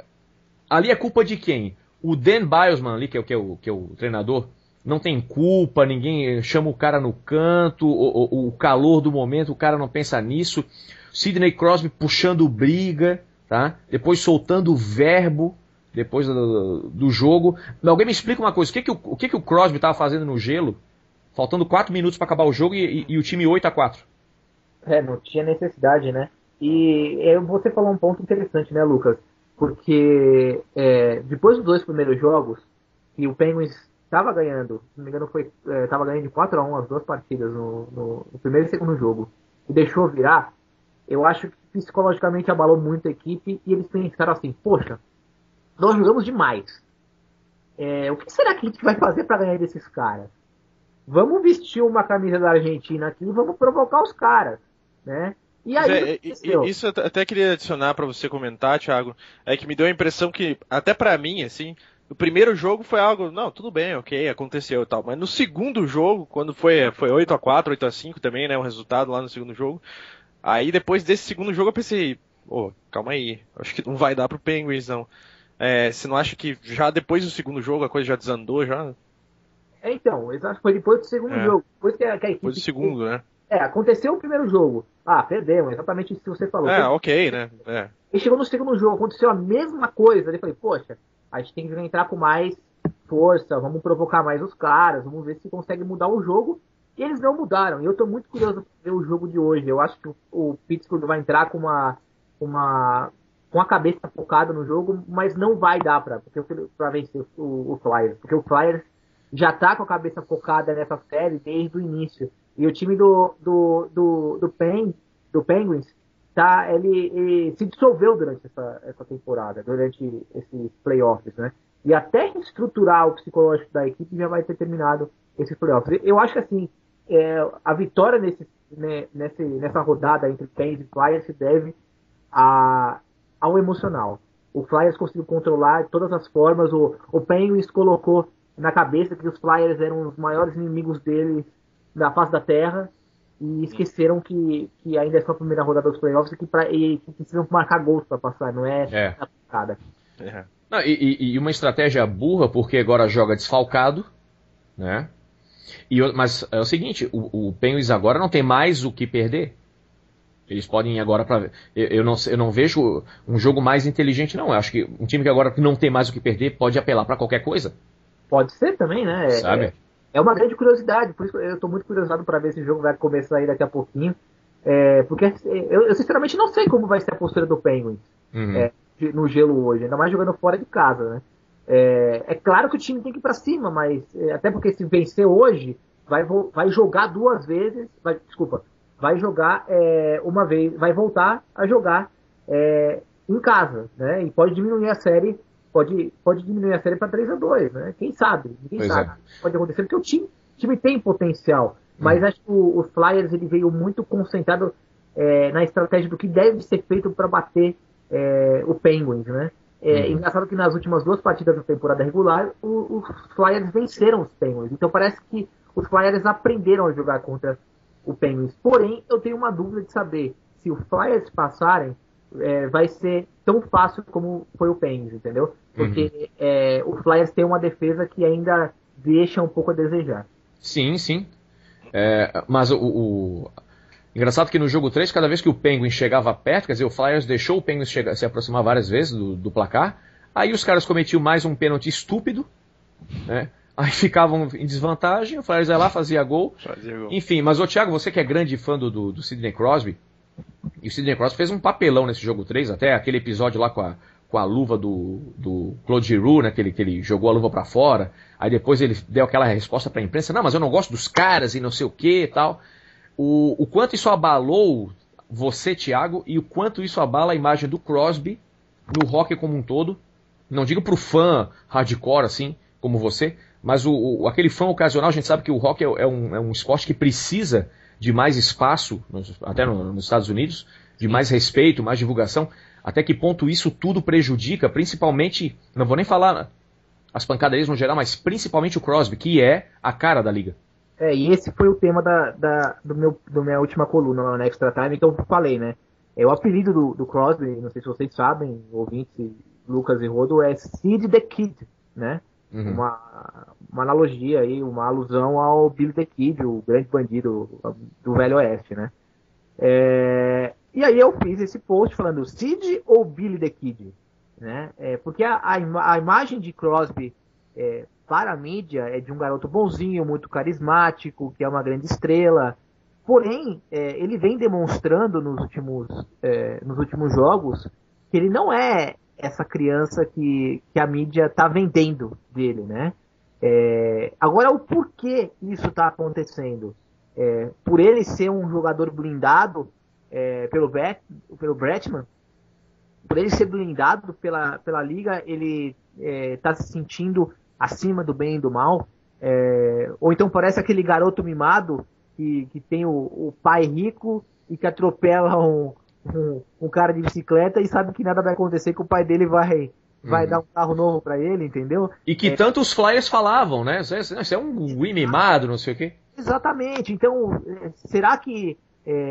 ali é culpa de quem? O Dan Bilesman ali, que é o treinador, não tem culpa, ninguém chama o cara no canto, o calor do momento, o cara não pensa nisso. Sidney Crosby puxando briga, tá? Depois soltando o verbo, depois do jogo. Alguém me explica uma coisa, o que o Crosby estava fazendo no gelo? faltando 4 minutos para acabar o jogo e o time 8-4. Não tinha necessidade, né? E você falou um ponto interessante, né, Lucas? Porque depois dos 2 primeiros jogos, que o Penguins estava ganhando, se não me engano, estava ganhando de 4-1 as 2 partidas no primeiro e segundo jogo, e deixou virar, eu acho que psicologicamente abalou muito a equipe, e eles pensaram assim, poxa, nós jogamos demais. O que será que a gente vai fazer para ganhar desses caras? Vamos vestir uma camisa da Argentina aqui e vamos provocar os caras, né? E aí, isso eu até queria adicionar para você comentar, Thiago, é que me deu a impressão que, até para mim, assim, o primeiro jogo foi algo, não, tudo bem, ok, aconteceu e tal, mas no segundo jogo, quando foi 8-4, 8-5 também, né, o resultado lá no segundo jogo, aí depois desse segundo jogo eu pensei, calma aí, acho que não vai dar pro Penguins, não. Você não acha que já depois do segundo jogo a coisa já desandou, já? Então, eu acho que foi depois do segundo jogo, depois que a equipe... Depois do segundo, né? Aconteceu o primeiro jogo, perdemos, exatamente isso que você falou. Ok, né? E chegou no segundo jogo, aconteceu a mesma coisa, eu falei, poxa, a gente tem que entrar com mais força, vamos provocar mais os caras, vamos ver se consegue mudar o jogo. E eles não mudaram. E eu tô muito curioso pra ver o jogo de hoje. Eu acho que o Pittsburgh vai entrar com a cabeça focada no jogo, mas não vai dar pra vencer o Flyers. Porque o Flyers já tá com a cabeça focada nessa série desde o início. E o time do Penguins ele se dissolveu durante essa temporada, durante esses playoffs, né? E até estruturar o psicológico da equipe já vai ter terminado esses playoffs. Eu acho que assim, a vitória nessa rodada entre Penguins e Flyers se deve ao emocional. O Flyers conseguiu controlar de todas as formas, o Penguins colocou na cabeça que os Flyers eram os maiores inimigos dele da face da terra, e esqueceram que ainda é só a primeira rodada dos playoffs e que precisam marcar gols para passar, não é nada. Não, e uma estratégia burra, porque agora joga desfalcado, né? Mas é o seguinte, o Penguins agora não tem mais o que perder. Eles podem ir agora para... Eu não vejo um jogo mais inteligente, não. Eu acho que um time que agora não tem mais o que perder pode apelar para qualquer coisa. Pode ser também, né? Sabe? É uma grande curiosidade, por isso eu estou muito curiosado para ver se o jogo vai começar aí daqui a pouquinho. Porque eu sinceramente não sei como vai ser a postura do Penguins no gelo hoje, ainda mais jogando fora de casa, né? É claro que o time tem que ir para cima, mas até porque se vencer hoje, vai jogar 2 vezes, vai jogar uma vez, vai voltar a jogar em casa, né? E pode diminuir a série. Pode diminuir a série para 3-2, né? Quem sabe? Ninguém sabe. Pode acontecer, porque o time tem potencial. Mas acho que o Flyers ele veio muito concentrado na estratégia do que deve ser feito para bater o Penguins, né? Engraçado que nas últimas 2 partidas da temporada regular, os Flyers venceram os Penguins. Então parece que os Flyers aprenderam a jogar contra o Penguins. Porém, eu tenho uma dúvida de saber se os Flyers passarem, vai ser tão fácil como foi o Penguins, entendeu? Porque o Flyers tem uma defesa que ainda deixa um pouco a desejar. Sim, sim. Mas engraçado que no jogo 3, cada vez que o Penguins chegava perto, quer dizer, o Flyers deixou o Penguins se aproximar várias vezes do placar, aí os caras cometiam mais um pênalti estúpido, né? Aí ficavam em desvantagem, o Flyers ia lá, fazia gol. Enfim, mas Thiago, você que é grande fã do Sidney Crosby, e o Sidney Crosby fez um papelão nesse jogo 3, até aquele episódio lá com a luva do Claude Giroux, né, que ele jogou a luva pra fora, aí depois ele deu aquela resposta pra imprensa, não, mas eu não gosto dos caras e não sei o que e tal. O quanto isso abalou você, Thiago, e o quanto isso abala a imagem do Crosby no hockey como um todo, não digo pro fã hardcore assim, como você, mas aquele fã ocasional, a gente sabe que o hockey é um esporte que precisa de mais espaço, até nos Estados Unidos, de mais respeito, mais divulgação. Até que ponto isso tudo prejudica, principalmente, não vou nem falar as pancadarias no geral, mas principalmente o Crosby, que é a cara da liga. E esse foi o tema da minha última coluna lá no Extra Time, que eu falei, né? O apelido do Crosby, não sei se vocês sabem, ouvintes, Lucas e Rodo, é Sid the Kid, né? Uma analogia aí, uma alusão ao Billy the Kid, o grande bandido do Velho Oeste, né? E aí eu fiz esse post falando Sid ou Billy the Kid, né? Porque a imagem de Crosby para a mídia é de um garoto bonzinho, muito carismático, que é uma grande estrela. Porém, ele vem demonstrando nos últimos jogos que ele não é essa criança que a mídia está vendendo dele, né? Agora, o porquê isso está acontecendo? Por ele ser um jogador blindado pelo Bretman, por ele ser blindado pela liga, ele está se sentindo acima do bem e do mal. Ou então parece aquele garoto mimado que tem o pai rico e que atropela um cara de bicicleta e sabe que nada vai acontecer, que o pai dele vai dar um carro novo para ele, entendeu? E que tanto os Flyers falavam, né? Você é um mimado, não sei o quê. Exatamente. Então, será que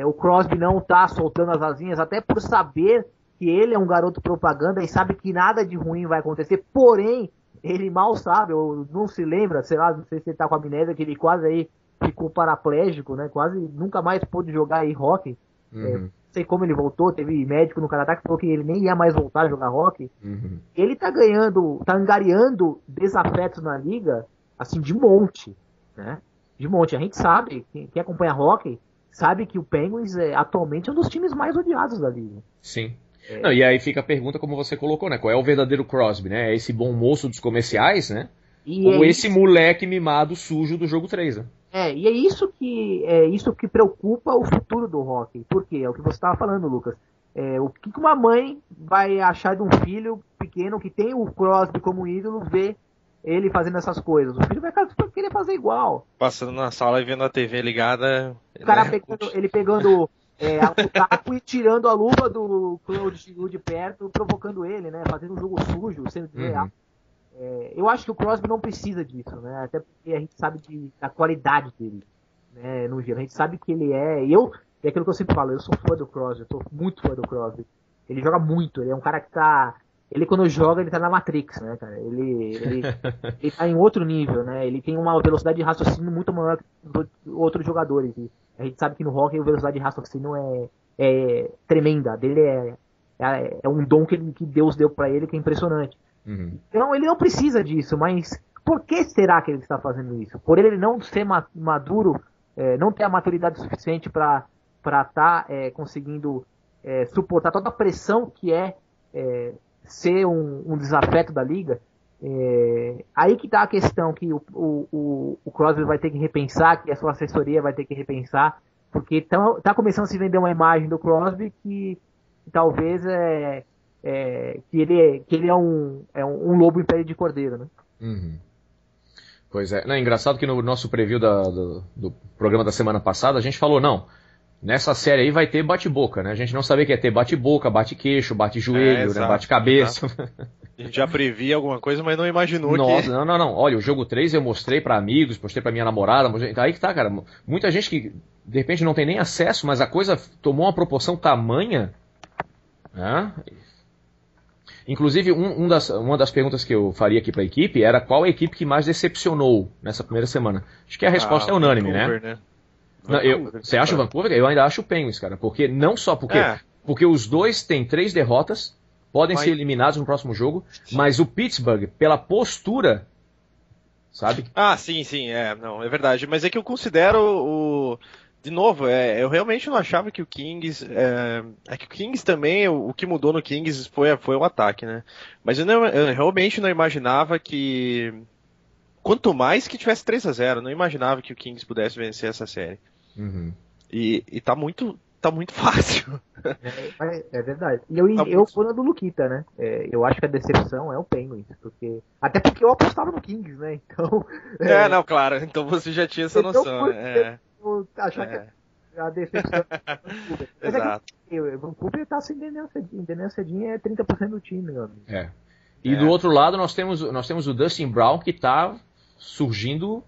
o Crosby não tá soltando as asinhas até por saber que ele é um garoto propaganda e sabe que nada de ruim vai acontecer, porém, ele mal sabe, ou não se lembra, sei lá, não sei se ele tá com a amnésia, que ele quase aí ficou paraplégico, né? Quase nunca mais pôde jogar aí hockey. Não sei como ele voltou, teve médico no Canadá que falou que ele nem ia mais voltar a jogar hockey. Ele tá angariando desafetos na liga, assim, de monte, né? De monte. A gente sabe, quem acompanha hockey, sabe que o Penguins atualmente é um dos times mais odiados da liga. Sim. Não, e aí fica a pergunta, como você colocou, né? Qual é o verdadeiro Crosby, né? É esse bom moço dos comerciais, né? Ou esse moleque mimado sujo do jogo 3, né? E é isso que preocupa o futuro do hockey. Por quê? É o que você estava falando, Lucas. O que uma mãe vai achar de um filho pequeno que tem o Crosby como ídolo, ver ele fazendo essas coisas? O filho vai querer fazer igual. Passando na sala e vendo a TV ligada. O cara pegando o taco e tirando a luva do Claude Giroux de perto, provocando ele, né? Fazendo um jogo sujo, sendo desleal. Eu acho que o Crosby não precisa disso, né? Até porque a gente sabe da qualidade dele, né? No geral, a gente sabe que ele é aquilo que eu sempre falo, eu sou fã do Crosby, eu sou muito fã do Crosby. Ele joga muito, ele é um cara que ele quando joga, ele tá na Matrix, né, cara? Ele tá em outro nível, né? Ele tem uma velocidade de raciocínio muito maior que os outros jogadores. E a gente sabe que no hockey a velocidade de raciocínio é tremenda. A dele é um dom que Deus deu pra ele, que é impressionante. Então ele não precisa disso, mas por que será que ele está fazendo isso? Por ele não ser maduro, não ter a maturidade suficiente para estar conseguindo suportar toda a pressão que ser um desafeto da liga. Aí que tá a questão que o Crosby vai ter que repensar, que a sua assessoria vai ter que repensar, porque tá começando a se vender uma imagem do Crosby que talvez que ele é um lobo em pele de cordeiro, né? Pois é. Não, é engraçado que no nosso preview do programa da semana passada a gente falou, nessa série aí vai ter bate-boca, né? A gente não sabia que ia ter bate-boca, bate-queixo, bate-joelho, né? Bate-cabeça. A gente já previa alguma coisa, mas não imaginou que... Não. Olha, o jogo 3 eu mostrei pra amigos, mostrei pra minha namorada, aí que tá, cara. Muita gente que, de repente, não tem nem acesso, mas a coisa tomou uma proporção tamanha, né? Inclusive, uma das perguntas que eu faria aqui pra equipe era qual a equipe que mais decepcionou nessa primeira semana. Acho que a resposta é unânime, Vancouver, né? Você acha o Vancouver? Eu ainda acho o Penguins, cara. Porque não só porque os dois têm 3 derrotas, podem ser eliminados no próximo jogo, mas o Pittsburgh, pela postura, sabe? Sim, não, é verdade. Mas é que eu considero de novo, eu realmente não achava que o Kings... que o Kings também, o que mudou no Kings foi o ataque, né? Mas eu realmente não imaginava que... Quanto mais que tivesse 3-0, não imaginava que o Kings pudesse vencer essa série. E tá muito fácil. É verdade. E eu fui na do Luquita, né? Eu acho que a decepção é o Penguins. Até porque eu apostava no Kings, né? Então... não, claro. Então você já tinha essa noção, né? Achar que a decepção é Vancouver. Exato. O Vancouver tá sem Denian é 30% do time, meu amigo. E do outro lado nós temos o Dustin Brown, que tá surgindo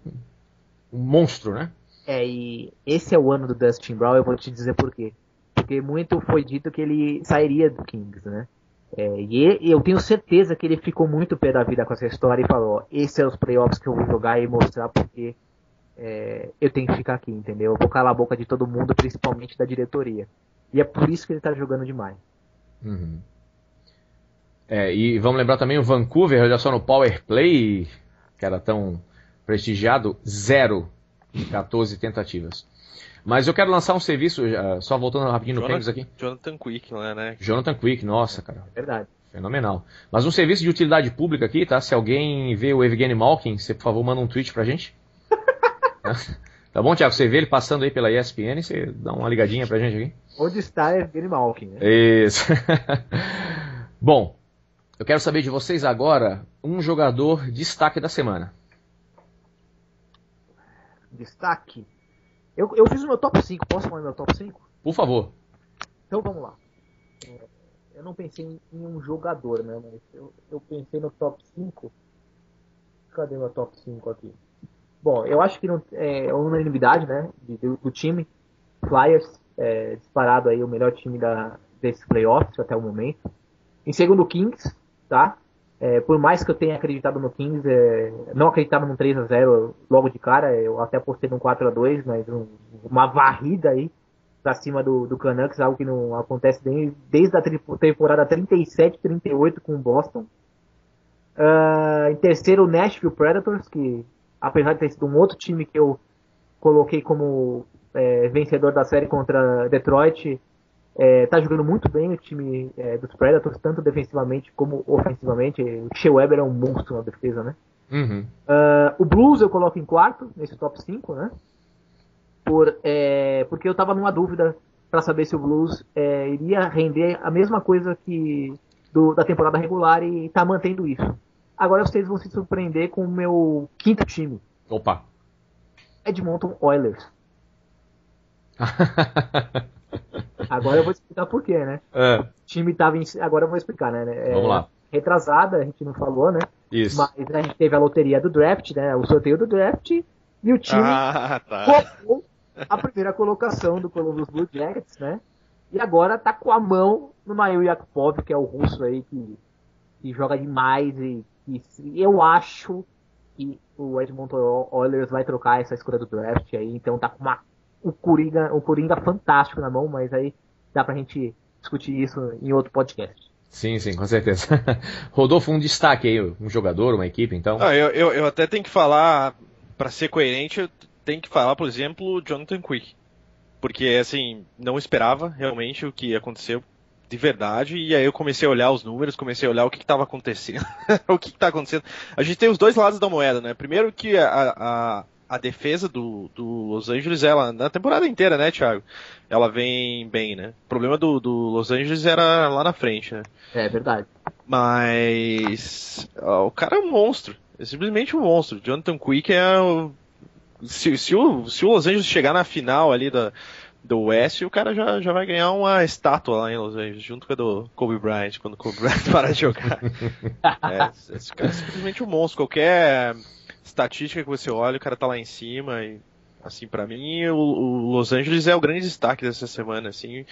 um monstro, né? E esse é o ano do Dustin Brown, eu vou te dizer por quê. Porque muito foi dito que ele sairia do Kings, né? E eu tenho certeza que ele ficou muito pé da vida com essa história e falou, esses são os playoffs que eu vou jogar e mostrar porque eu tenho que ficar aqui, entendeu? Eu vou calar a boca de todo mundo, principalmente da diretoria. E é por isso que ele tá jogando demais. E vamos lembrar também o Vancouver, olha só no Power Play, que era tão prestigiado, 0 em 14 tentativas. Mas eu quero lançar um serviço, só voltando rapidinho no Penguins aqui. Jonathan Quick, não é, né? Jonathan Quick, nossa, cara. Verdade. Fenomenal. Mas um serviço de utilidade pública aqui, tá? Se alguém vê o Evgeny Malkin, você, por favor, manda um tweet pra gente. Tá bom, Thiago? Você vê ele passando aí pela ESPN, você dá uma ligadinha pra gente aqui. Onde está Evgeny Malkin, né? Isso. Bom, eu quero saber de vocês agora um jogador destaque da semana. Destaque. Eu fiz o meu top 5, posso falar meu top 5? Por favor. Então vamos lá. Eu não pensei em um jogador, né? Mas eu pensei no top 5. Cadê meu top 5 aqui? Bom, eu acho que não, é unanimidade, né? Do time. Flyers, disparado aí o melhor time desses playoffs até o momento. Em segundo, Kings, tá? Por mais que eu tenha acreditado no Kings, não acreditava num 3-0 logo de cara, eu até apostei num 4-2, mas uma varrida aí pra cima do Canucks, algo que não acontece desde a temporada 37-38 com o Boston. Em terceiro, o Nashville Predators, que apesar de ter sido um outro time que eu coloquei como vencedor da série contra Detroit, tá jogando muito bem o time dos Predators, tanto defensivamente como ofensivamente. O Shea Weber é um monstro na defesa, né? Uhum. O Blues eu coloco em quarto, nesse top 5, né? Porque eu tava numa dúvida para saber se o Blues iria render a mesma coisa que da temporada regular e tá mantendo isso. Agora vocês vão se surpreender com o meu quinto time. Opa! Edmonton Oilers. Agora eu vou explicar por quê, né? O time tava agora eu vou explicar, né? Vamos lá. Retrasada, a gente não falou, né? Isso. Mas a gente teve a loteria do draft, né? O sorteio do draft. E o time colocou a primeira colocação do Columbus Blue Jackets, né? E agora tá com a mão no Nail Yakupov, que é o russo aí que joga demais. E eu acho que o Edmonton Oilers vai trocar essa escolha do draft aí. Então tá com um Coringa fantástico na mão, mas aí dá pra gente discutir isso em outro podcast. Sim, com certeza. Rodolfo, um destaque aí, um jogador, uma equipe, então? Eu até tenho que falar, pra ser coerente, eu tenho que falar, por exemplo, Jonathan Quick. Porque, assim, não esperava realmente o que aconteceu de verdade, e aí eu comecei a olhar os números, comecei a olhar o que estava acontecendo. O que está acontecendo. A gente tem os dois lados da moeda, né? Primeiro que a defesa do Los Angeles, ela, na temporada inteira, né, Thiago? Ela vem bem, né? O problema do Los Angeles era lá na frente, né? É verdade. Mas o cara é um monstro. É simplesmente um monstro. Jonathan Quick se o Los Angeles chegar na final ali do West, o cara já vai ganhar uma estátua lá em Los Angeles, junto com a do Kobe Bryant, quando o Kobe Bryant parar de jogar. Esse cara é simplesmente um monstro. Qualquer estatística que você olha, o cara tá lá em cima. E, assim, pra mim, o Los Angeles é o grande destaque dessa semana, assim.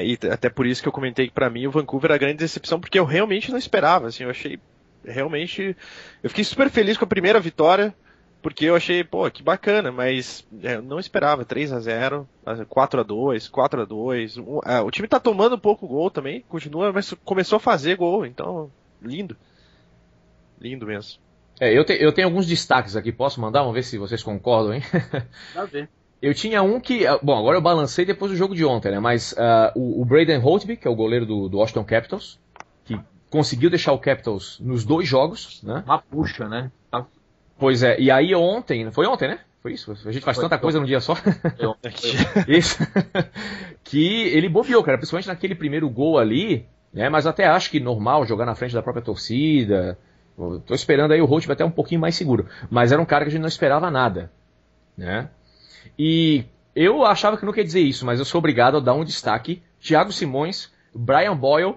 E até por isso que eu comentei que pra mim o Vancouver era a grande decepção, porque eu realmente não esperava, assim, eu achei realmente... Eu fiquei super feliz com a primeira vitória, porque eu achei, que bacana, mas eu não esperava, 3-0, 4-2, 4-2, o time tá tomando pouco gol também, continua, mas começou a fazer gol, então, lindo mesmo. Eu tenho alguns destaques aqui, posso mandar? Vamos ver se vocês concordam, hein? Vai ver. Eu tinha um que, bom, agora eu balancei depois do jogo de ontem, né, mas o Braden Holtby, que é o goleiro do Washington Capitals, que conseguiu deixar o Capitals nos 2 jogos, né? Uma puxa, né? Pois é, e aí ontem, foi ontem, né? Foi isso? A gente faz tanta coisa num dia só. Isso. Que ele bobeou, cara, principalmente naquele primeiro gol ali, né? Mas até acho que normal jogar na frente da própria torcida. Tô esperando aí o Holtby até um pouquinho mais seguro. Mas era um cara que a gente não esperava nada, né? E eu achava que não quer dizer isso, mas eu sou obrigado a dar um destaque. Thiago Simões, Brian Boyle.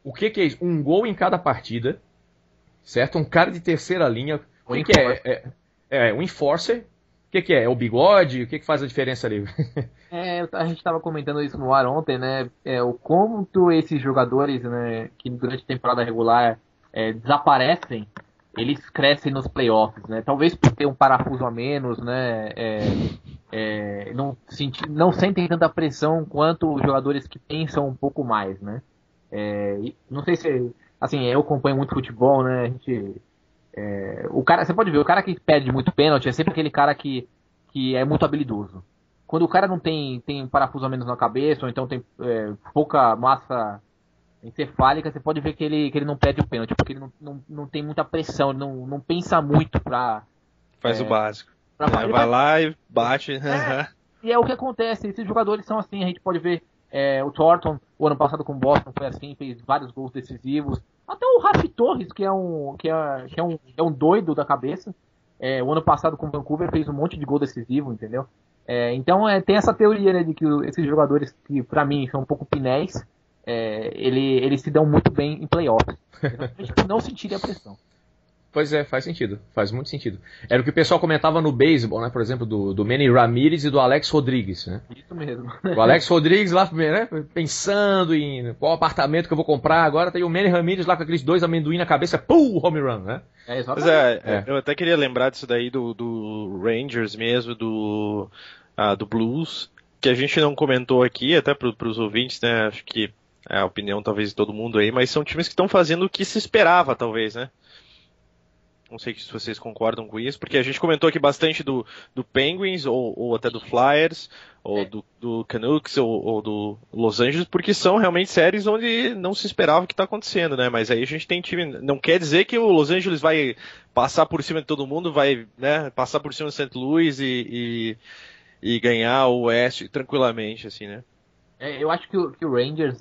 O que é isso? Um gol em cada partida. Certo? Um cara de terceira linha. O que é? Um enforcer. O que é? É o bigode? O que faz a diferença ali? A gente estava comentando isso no ar ontem, né? O quanto esses jogadores, né, que durante a temporada regular desaparecem, eles crescem nos playoffs, né? Talvez por ter um parafuso a menos, né? Não sentem tanta pressão quanto os jogadores que pensam um pouco mais, né? Não sei se assim, eu acompanho muito futebol, né? A gente, o cara, você pode ver, o cara que perde muito pênalti é sempre aquele cara que é muito habilidoso. Quando o cara não tem parafuso a menos na cabeça, ou então tem pouca massa encefálica, você pode ver que ele não perde o pênalti, porque ele não tem muita pressão, ele não pensa muito pra... Faz o básico. Vai lá e bate. E é o que acontece, esses jogadores são assim, a gente pode ver o Thornton, o ano passado com o Boston foi assim, fez vários gols decisivos, até o Raf Torres, que é um doido da cabeça, o ano passado com o Vancouver fez um monte de gol decisivo, entendeu? Então tem essa teoria, né, de que esses jogadores que pra mim são um pouco pinéis, eles se dão muito bem em playoffs, por não sentirem a pressão. Pois é, faz sentido, faz muito sentido. Era o que o pessoal comentava no beisebol, né? Por exemplo, do Manny Ramirez e do Alex Rodrigues, né? Isso mesmo. O Alex Rodrigues lá, né, pensando em qual apartamento que eu vou comprar agora, tem o Manny Ramirez lá com aqueles 2 amendoim na cabeça, pum, home run, né? Eu até queria lembrar disso daí do Rangers mesmo, do Blues, que a gente não comentou aqui, até pros ouvintes, né? Acho que é a opinião talvez de todo mundo aí, mas são times que estão fazendo o que se esperava, talvez, né? Não sei se vocês concordam com isso, porque a gente comentou aqui bastante do Penguins, ou até do Flyers, ou do Canucks, ou do Los Angeles, porque são realmente séries onde não se esperava o que está acontecendo, né? Mas aí a gente tem time... Não quer dizer que o Los Angeles vai passar por cima de todo mundo, vai, né, passar por cima do St. Louis e ganhar o Oeste tranquilamente, assim, né? Eu acho que o Rangers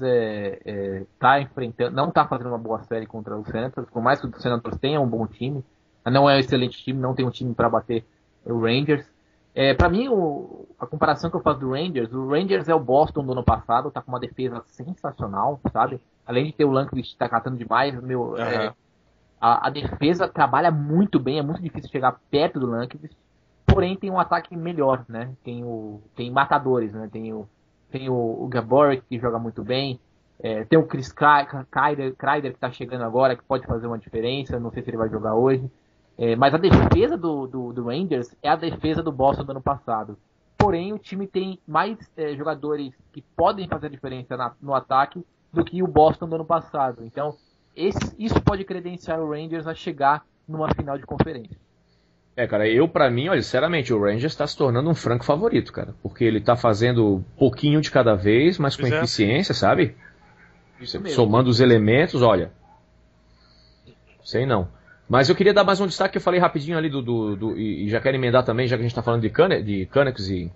tá enfrentando, não tá fazendo uma boa série contra o Senators, por mais que o Senators tenha um bom time, não é um excelente time, não tem um time para bater o Rangers. Para mim, a comparação que eu faço do Rangers, o Rangers é o Boston do ano passado, tá com uma defesa sensacional, sabe? Além de ter o Lundqvist tá catando demais, a defesa trabalha muito bem, é muito difícil chegar perto do Lundqvist, porém tem um ataque melhor, né? Tem matadores, né? Tem o Gaborik, que joga muito bem. Tem o Chris Kreider, que está chegando agora, que pode fazer uma diferença. Não sei se ele vai jogar hoje. Mas a defesa do Rangers é a defesa do Boston do ano passado. Porém, o time tem mais jogadores que podem fazer a diferença no ataque do que o Boston do ano passado. Então, isso pode credenciar o Rangers a chegar numa final de conferência. Cara, pra mim, olha, sinceramente, o Rangers está se tornando um franco favorito, cara. Porque ele tá fazendo pouquinho de cada vez, mas com eficiência, sabe? Somando os elementos, olha. Sei não. Mas eu queria dar mais um destaque que eu falei rapidinho ali e já quero emendar também, já que a gente tá falando de Canucks e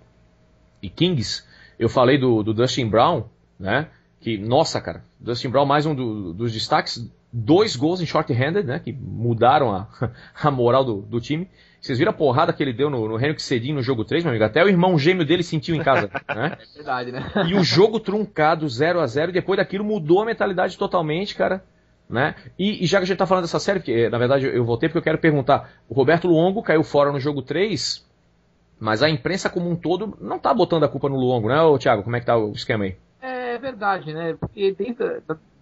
Kings. Eu falei do Dustin Brown, né? Que, nossa, cara, Dustin Brown, mais um dos destaques. 2 gols em short-handed, né? Que mudaram a moral do time. Vocês viram a porrada que ele deu no Henrik Sedin no jogo 3, meu amigo? Até o irmão gêmeo dele sentiu em casa, né? É verdade, né? E o jogo truncado 0-0, e depois daquilo mudou a mentalidade totalmente, cara, né? E já que a gente tá falando dessa série, porque na verdade eu voltei porque eu quero perguntar, o Roberto Luongo caiu fora no jogo 3, mas a imprensa como um todo não tá botando a culpa no Luongo, né, Thiago? Como é que tá o esquema aí? É verdade, né? Porque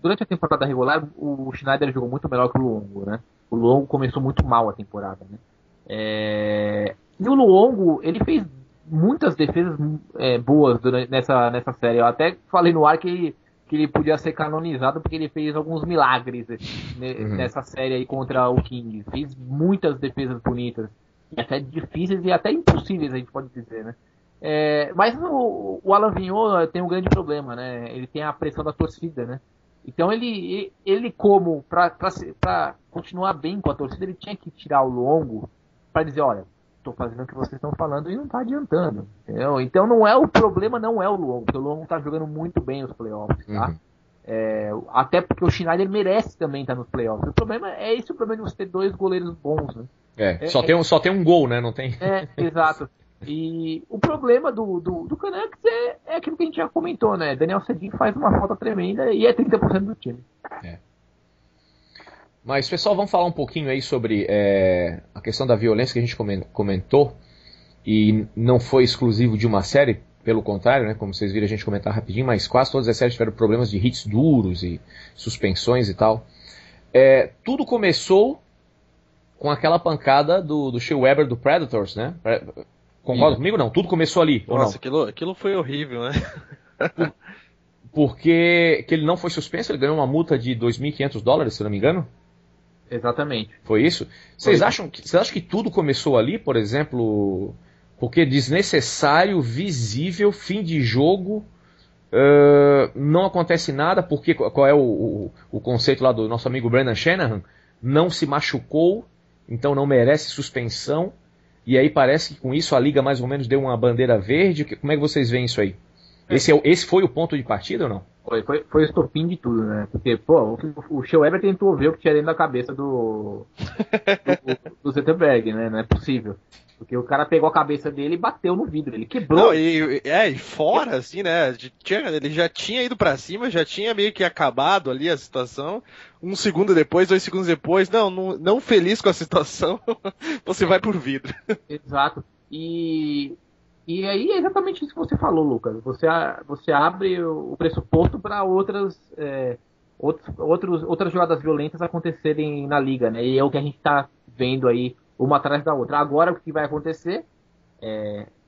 durante a temporada regular, o Schneider jogou muito melhor que o Luongo, né? O Luongo começou muito mal a temporada, né? E o Luongo, ele fez muitas defesas boas nessa série. Eu até falei no ar que ele podia ser canonizado porque ele fez alguns milagres nessa série aí contra o Kings. Fez muitas defesas bonitas, até difíceis e até impossíveis, a gente pode dizer, né? Mas o Alain Vigneault tem um grande problema, né? Ele tem a pressão da torcida, né? Então ele como para continuar bem com a torcida, ele tinha que tirar o Luongo para dizer, olha, estou fazendo o que vocês estão falando e não está adiantando, entendeu? Então o problema não é o Luongo, porque o Luongo está jogando muito bem os playoffs, tá? Até porque o Schneider merece também estar nos playoffs. O problema o problema de você ter 2 goleiros bons, né? Só tem um gol, né? Não tem. Exato. E o problema do Canucks é aquilo que a gente já comentou, né? Daniel Sedin faz uma falta tremenda e é 30% do time. Mas, pessoal, vamos falar um pouquinho aí sobre a questão da violência que a gente comentou, e não foi exclusivo de uma série, pelo contrário, né? Como vocês viram a gente comentar rapidinho, mas quase todas as séries tiveram problemas de hits duros e suspensões e tal. Tudo começou com aquela pancada do Shea Weber do Predators, né? Concorda comigo? Não, tudo começou ali. Nossa, aquilo foi horrível, né? porque que ele não foi suspenso, ele ganhou uma multa de $2.500, se não me engano. Exatamente. Foi isso? Vocês acham que tudo começou ali, por exemplo, porque desnecessário, visível, fim de jogo, não acontece nada, porque qual é o conceito lá do nosso amigo Brendan Shanahan? Não se machucou, então não merece suspensão, e aí parece que com isso a Liga mais ou menos deu uma bandeira verde. Como é que vocês veem isso aí? Esse foi o ponto de partida ou não? Foi o estopim de tudo, né? Porque, pô, o Shea Weber tentou ver o que tinha dentro da cabeça do Zetterberg, né? Não é possível. Porque o cara pegou a cabeça dele e bateu no vidro, ele quebrou. Não, e fora, assim, né? Ele já tinha ido pra cima, já tinha meio que acabado ali a situação. 1 segundo depois, 2 segundos depois, não feliz com a situação, você vai por vidro. Exato. E aí é exatamente isso que você falou, Lucas. Você abre o pressuposto para outras jogadas violentas acontecerem na liga, né? E é o que a gente está vendo aí, uma atrás da outra. Agora o que vai acontecer?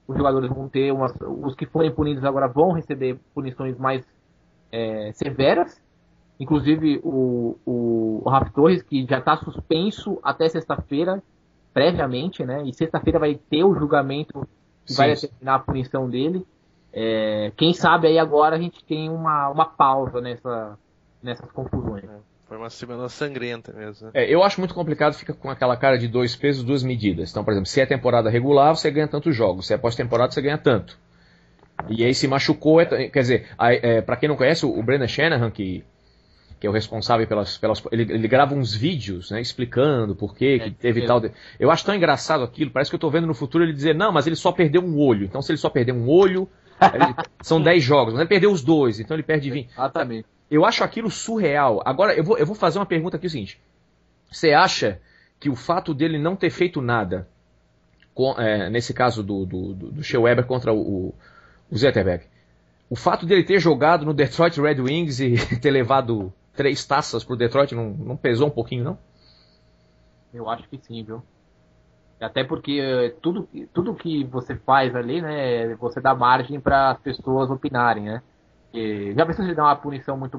Os jogadores vão ter os que forem punidos agora vão receber punições mais severas. Inclusive o Ralf Torres, que já está suspenso até sexta-feira, previamente, né? E sexta-feira vai ter o julgamento que vai determinar a punição dele. Quem sabe aí agora a gente tem uma pausa nessas confusões. Foi uma semana sangrenta mesmo. Eu acho muito complicado, fica com aquela cara de 2 pesos, 2 medidas. Então, por exemplo, se é temporada regular, você ganha tantos jogos. Se é pós-temporada, você ganha tanto. E aí se machucou, quer dizer, para quem não conhece, o Brendan Shanahan, que é o responsável pelas ele grava uns vídeos, né, explicando por que teve tal. Eu acho tão engraçado aquilo, parece que eu tô vendo no futuro ele dizer, não, mas ele só perdeu um olho. Então se ele só perdeu um olho, são 10 jogos, mas ele perdeu os 2, então ele perde 20. Exatamente. Eu acho aquilo surreal. Agora, eu vou fazer uma pergunta aqui, o seguinte. Você acha que o fato dele não ter feito nada, nesse caso do Shea Weber contra o Zetterberg, o fato dele ter jogado no Detroit Red Wings e ter levado 3 taças pro Detroit não pesou um pouquinho, não? Eu acho que sim, viu? Até porque tudo que você faz ali, né, você dá margem para as pessoas opinarem, né? Já pensou de dar uma punição muito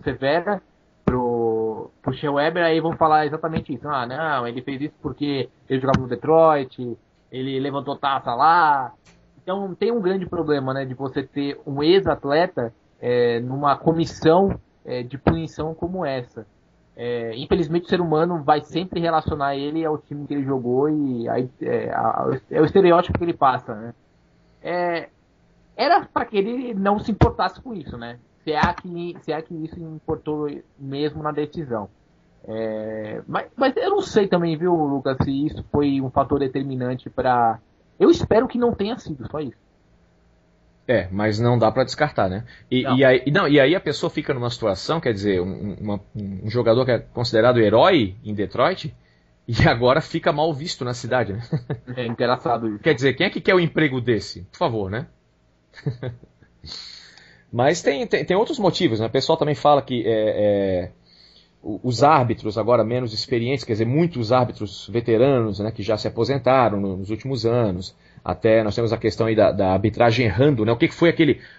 severa pro Shea Weber, aí vão falar exatamente isso. Ah, não, ele fez isso porque ele jogava no Detroit, ele levantou taça lá. Então tem um grande problema, né, de você ter um ex-atleta numa comissão de punição como essa. Infelizmente o ser humano vai sempre relacionar ele ao time que ele jogou e aí, é o estereótipo que ele passa, né? Era para que ele não se importasse com isso, né? Se é que isso importou mesmo na decisão. Mas eu não sei também, viu, Lucas, se isso foi um fator determinante para... Eu espero que não tenha sido, só isso. Mas não dá para descartar, né? E aí a pessoa fica numa situação, quer dizer, um jogador que é considerado herói em Detroit e agora fica mal visto na cidade, né? É engraçado isso. Quer dizer, quem é que quer um emprego desse? Por favor, né? Mas tem outros motivos, né? O pessoal também fala que os árbitros agora menos experientes, quer dizer, muitos árbitros veteranos, né, que já se aposentaram nos últimos anos. Até nós temos a questão aí da arbitragem errando, né? O que foi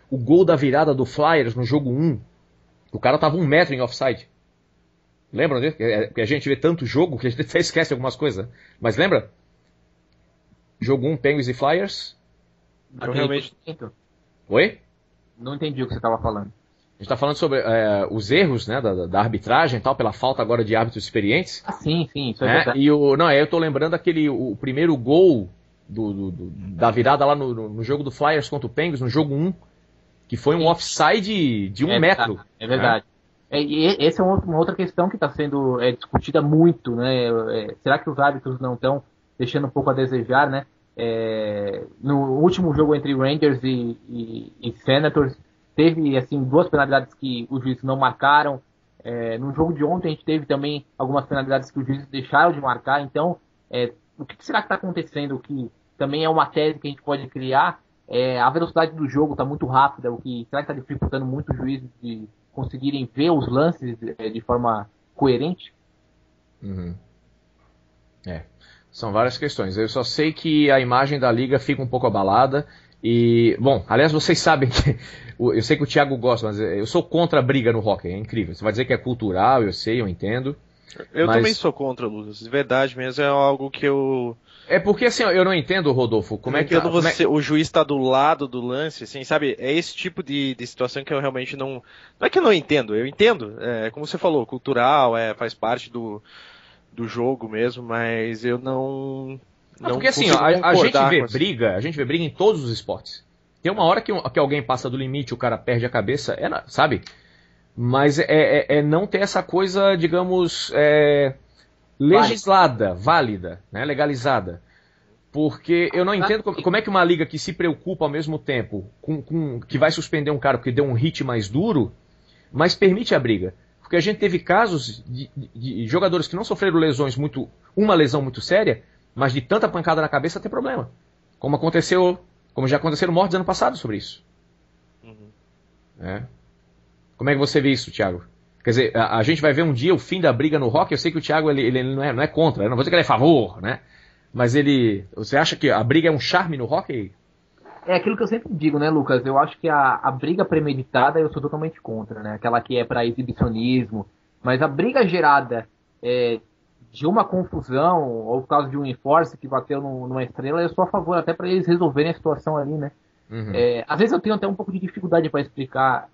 o gol da virada do Flyers no jogo 1? O cara tava 1 metro em offside. Lembram disso? Que a gente vê tanto jogo que a gente até esquece algumas coisas. Mas lembra? Jogo 1, Penguins e Flyers. Eu realmente... Oi? Não entendi o que você estava falando. A gente está falando sobre os erros, né, da arbitragem e tal, pela falta agora de árbitros experientes. Ah, sim, isso é verdade. E eu tô lembrando o primeiro gol da virada lá no jogo do Flyers contra o Penguins, no jogo 1, que foi um offside de 1 metro. É verdade. E essa é uma outra questão que está sendo discutida muito, né? Será que os árbitros não estão deixando um pouco a desejar, né? No último jogo entre Rangers e Senators, teve assim 2 penalidades que os juízes não marcaram. No jogo de ontem a gente teve também algumas penalidades que os juízes deixaram de marcar. Então, o que será que está acontecendo? Que também é uma tese que a gente pode criar. A velocidade do jogo está muito rápida. Será que está dificultando muito os juízes de conseguirem ver os lances de forma coerente? Uhum. São várias questões. Eu só sei que a imagem da liga fica um pouco abalada E, bom, aliás, vocês sabem que eu sei que o Thiago gosta, mas eu sou contra a briga no hockey, é incrível. Você vai dizer que é cultural, eu sei, eu entendo. Eu mas... também sou contra, Lucas. De verdade mesmo, é algo que eu... É porque, assim, eu não entendo, Rodolfo, como é que... o juiz tá do lado do lance, assim, sabe? É esse tipo de situação que eu realmente não... Não é que eu não entendo, eu entendo. É, como você falou, cultural, faz parte do jogo mesmo, mas eu não porque, assim, a gente vê briga em todos os esportes. Tem uma hora que alguém passa do limite, o cara perde a cabeça, sabe? Mas é não ter essa coisa, digamos... legislada, válida, né, legalizada. Porque eu não entendo como é que uma liga que se preocupa ao mesmo tempo que vai suspender um cara porque deu um hit mais duro, mas permite a briga. Porque a gente teve casos de jogadores que não sofreram uma lesão muito séria, mas de tanta pancada na cabeça tem problema. Como já aconteceram mortes ano passado sobre isso. Como é que você vê isso, Thiago? Quer dizer, a gente vai ver um dia o fim da briga no hockey. Eu sei que o Thiago ele não é contra, eu não vou dizer que ele é a favor, né? Mas você acha que a briga é um charme no hockey? É aquilo que eu sempre digo, né, Lucas? Eu acho que a briga premeditada eu sou totalmente contra, né? Aquela que é para exibicionismo. Mas a briga gerada de uma confusão ou por causa de um enforce que bateu numa estrela, eu sou a favor até para eles resolverem a situação ali, né? Às vezes eu tenho até um pouco de dificuldade para explicar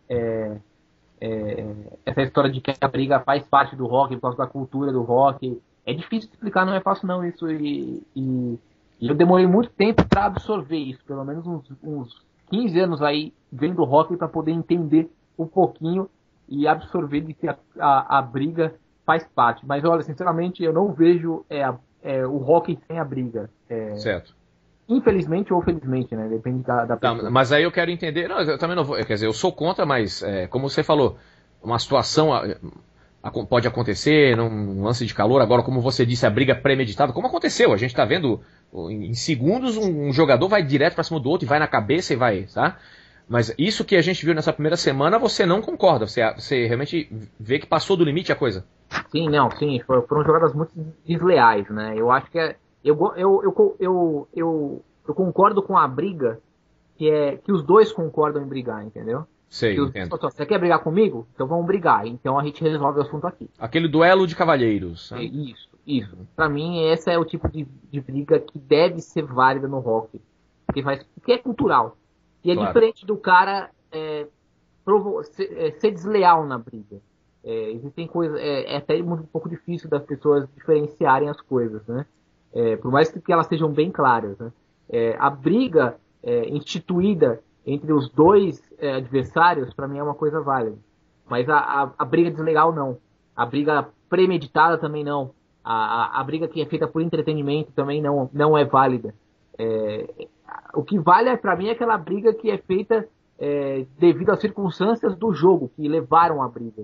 essa história de que a briga faz parte do hockey por causa da cultura do hockey. É difícil de explicar, não é fácil não isso, e eu demorei muito tempo para absorver isso, pelo menos uns 15 anos aí vendo hockey para poder entender um pouquinho e absorver de que a briga faz parte. Mas olha, sinceramente, eu não vejo o hockey sem a briga. Certo. Infelizmente ou felizmente, né? Depende da pessoa. Tá, mas aí eu quero entender. Não, eu também não vou. Quer dizer, eu sou contra, mas como você falou, uma situação pode acontecer num lance de calor. Agora, como você disse, a briga premeditada, como aconteceu? A gente está vendo em segundos um jogador vai direto para cima do outro e vai na cabeça e vai, tá? Mas isso que a gente viu nessa primeira semana, você não concorda? Você realmente vê que passou do limite a coisa? Sim, foram jogadas muito desleais, né? Eu acho que eu concordo com a briga que os dois concordam em brigar, entendeu? Sei, entendo. Você quer brigar comigo? Então vamos brigar. Então a gente resolve o assunto aqui. Aquele duelo de cavalheiros. Né? Isso. Pra mim, esse é o tipo de briga que deve ser válida no hockey. Porque é cultural. E é diferente do cara ser desleal na briga. Existem coisas... É até um pouco difícil das pessoas diferenciarem as coisas, né? Por mais que elas sejam bem claras, né? A briga instituída entre os dois adversários, para mim, é uma coisa válida. Mas a briga desleal, não. A briga premeditada também não. A briga que é feita por entretenimento também não é válida. O que vale para mim é aquela briga que é feita devido às circunstâncias do jogo que levaram à briga.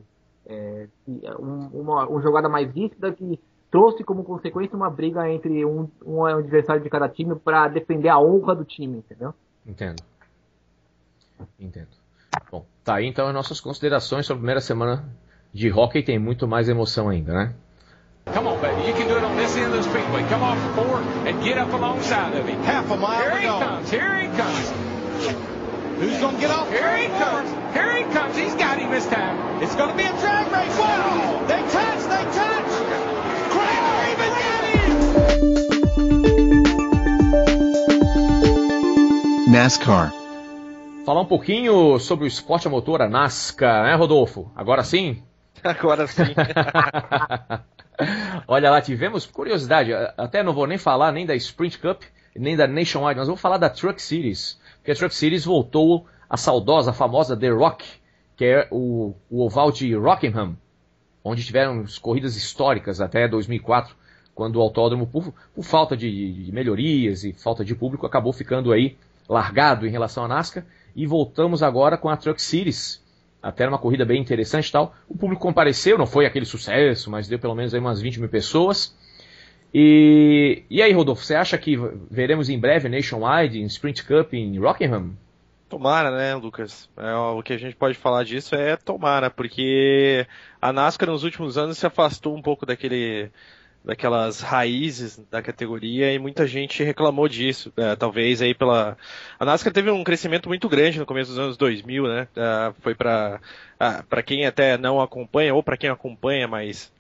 Uma jogada mais rígida que trouxe como consequência uma briga entre um adversário de cada time para defender a honra do time, entendeu? Entendo. Bom, tá aí então as nossas considerações sobre a primeira semana de hockey. Tem muito mais emoção ainda, né? Come on, baby. You can do it on this end of the speedway. Come off the four and get up alongside of him. Half a mile Here to go. Here he comes. Who's going to get off? Here he comes. Here he comes. He's got him this time. It's going to be a drag race. Wow! They touch. Kramer even got him. NASCAR. Falar um pouquinho sobre o esporte a motor, a NASCAR, né, Rodolfo? Agora sim? Agora sim. Olha lá, tivemos curiosidade, até não vou nem falar nem da Sprint Cup, nem da Nationwide, mas vou falar da Truck Series, porque a Truck Series voltou a saudosa, a famosa The Rock, que é o oval de Rockingham, onde tiveram corridas históricas até 2004, quando o autódromo, por falta de melhorias e falta de público, acabou ficando aí largado em relação à NASCAR, e voltamos agora com a Truck Series. Até uma corrida bem interessante e tal. O público compareceu, não foi aquele sucesso, mas deu pelo menos aí umas 20 mil pessoas. E aí, Rodolfo, você acha que veremos em breve Nationwide, em Sprint Cup, em Rockingham? Tomara, né, Lucas? O que a gente pode falar disso é tomara, porque a NASCAR nos últimos anos se afastou um pouco daquele daquelas raízes da categoria e muita gente reclamou disso. Talvez aí a NASCAR teve um crescimento muito grande no começo dos anos 2000, né? Foi para quem até não acompanha, ou para quem acompanha mais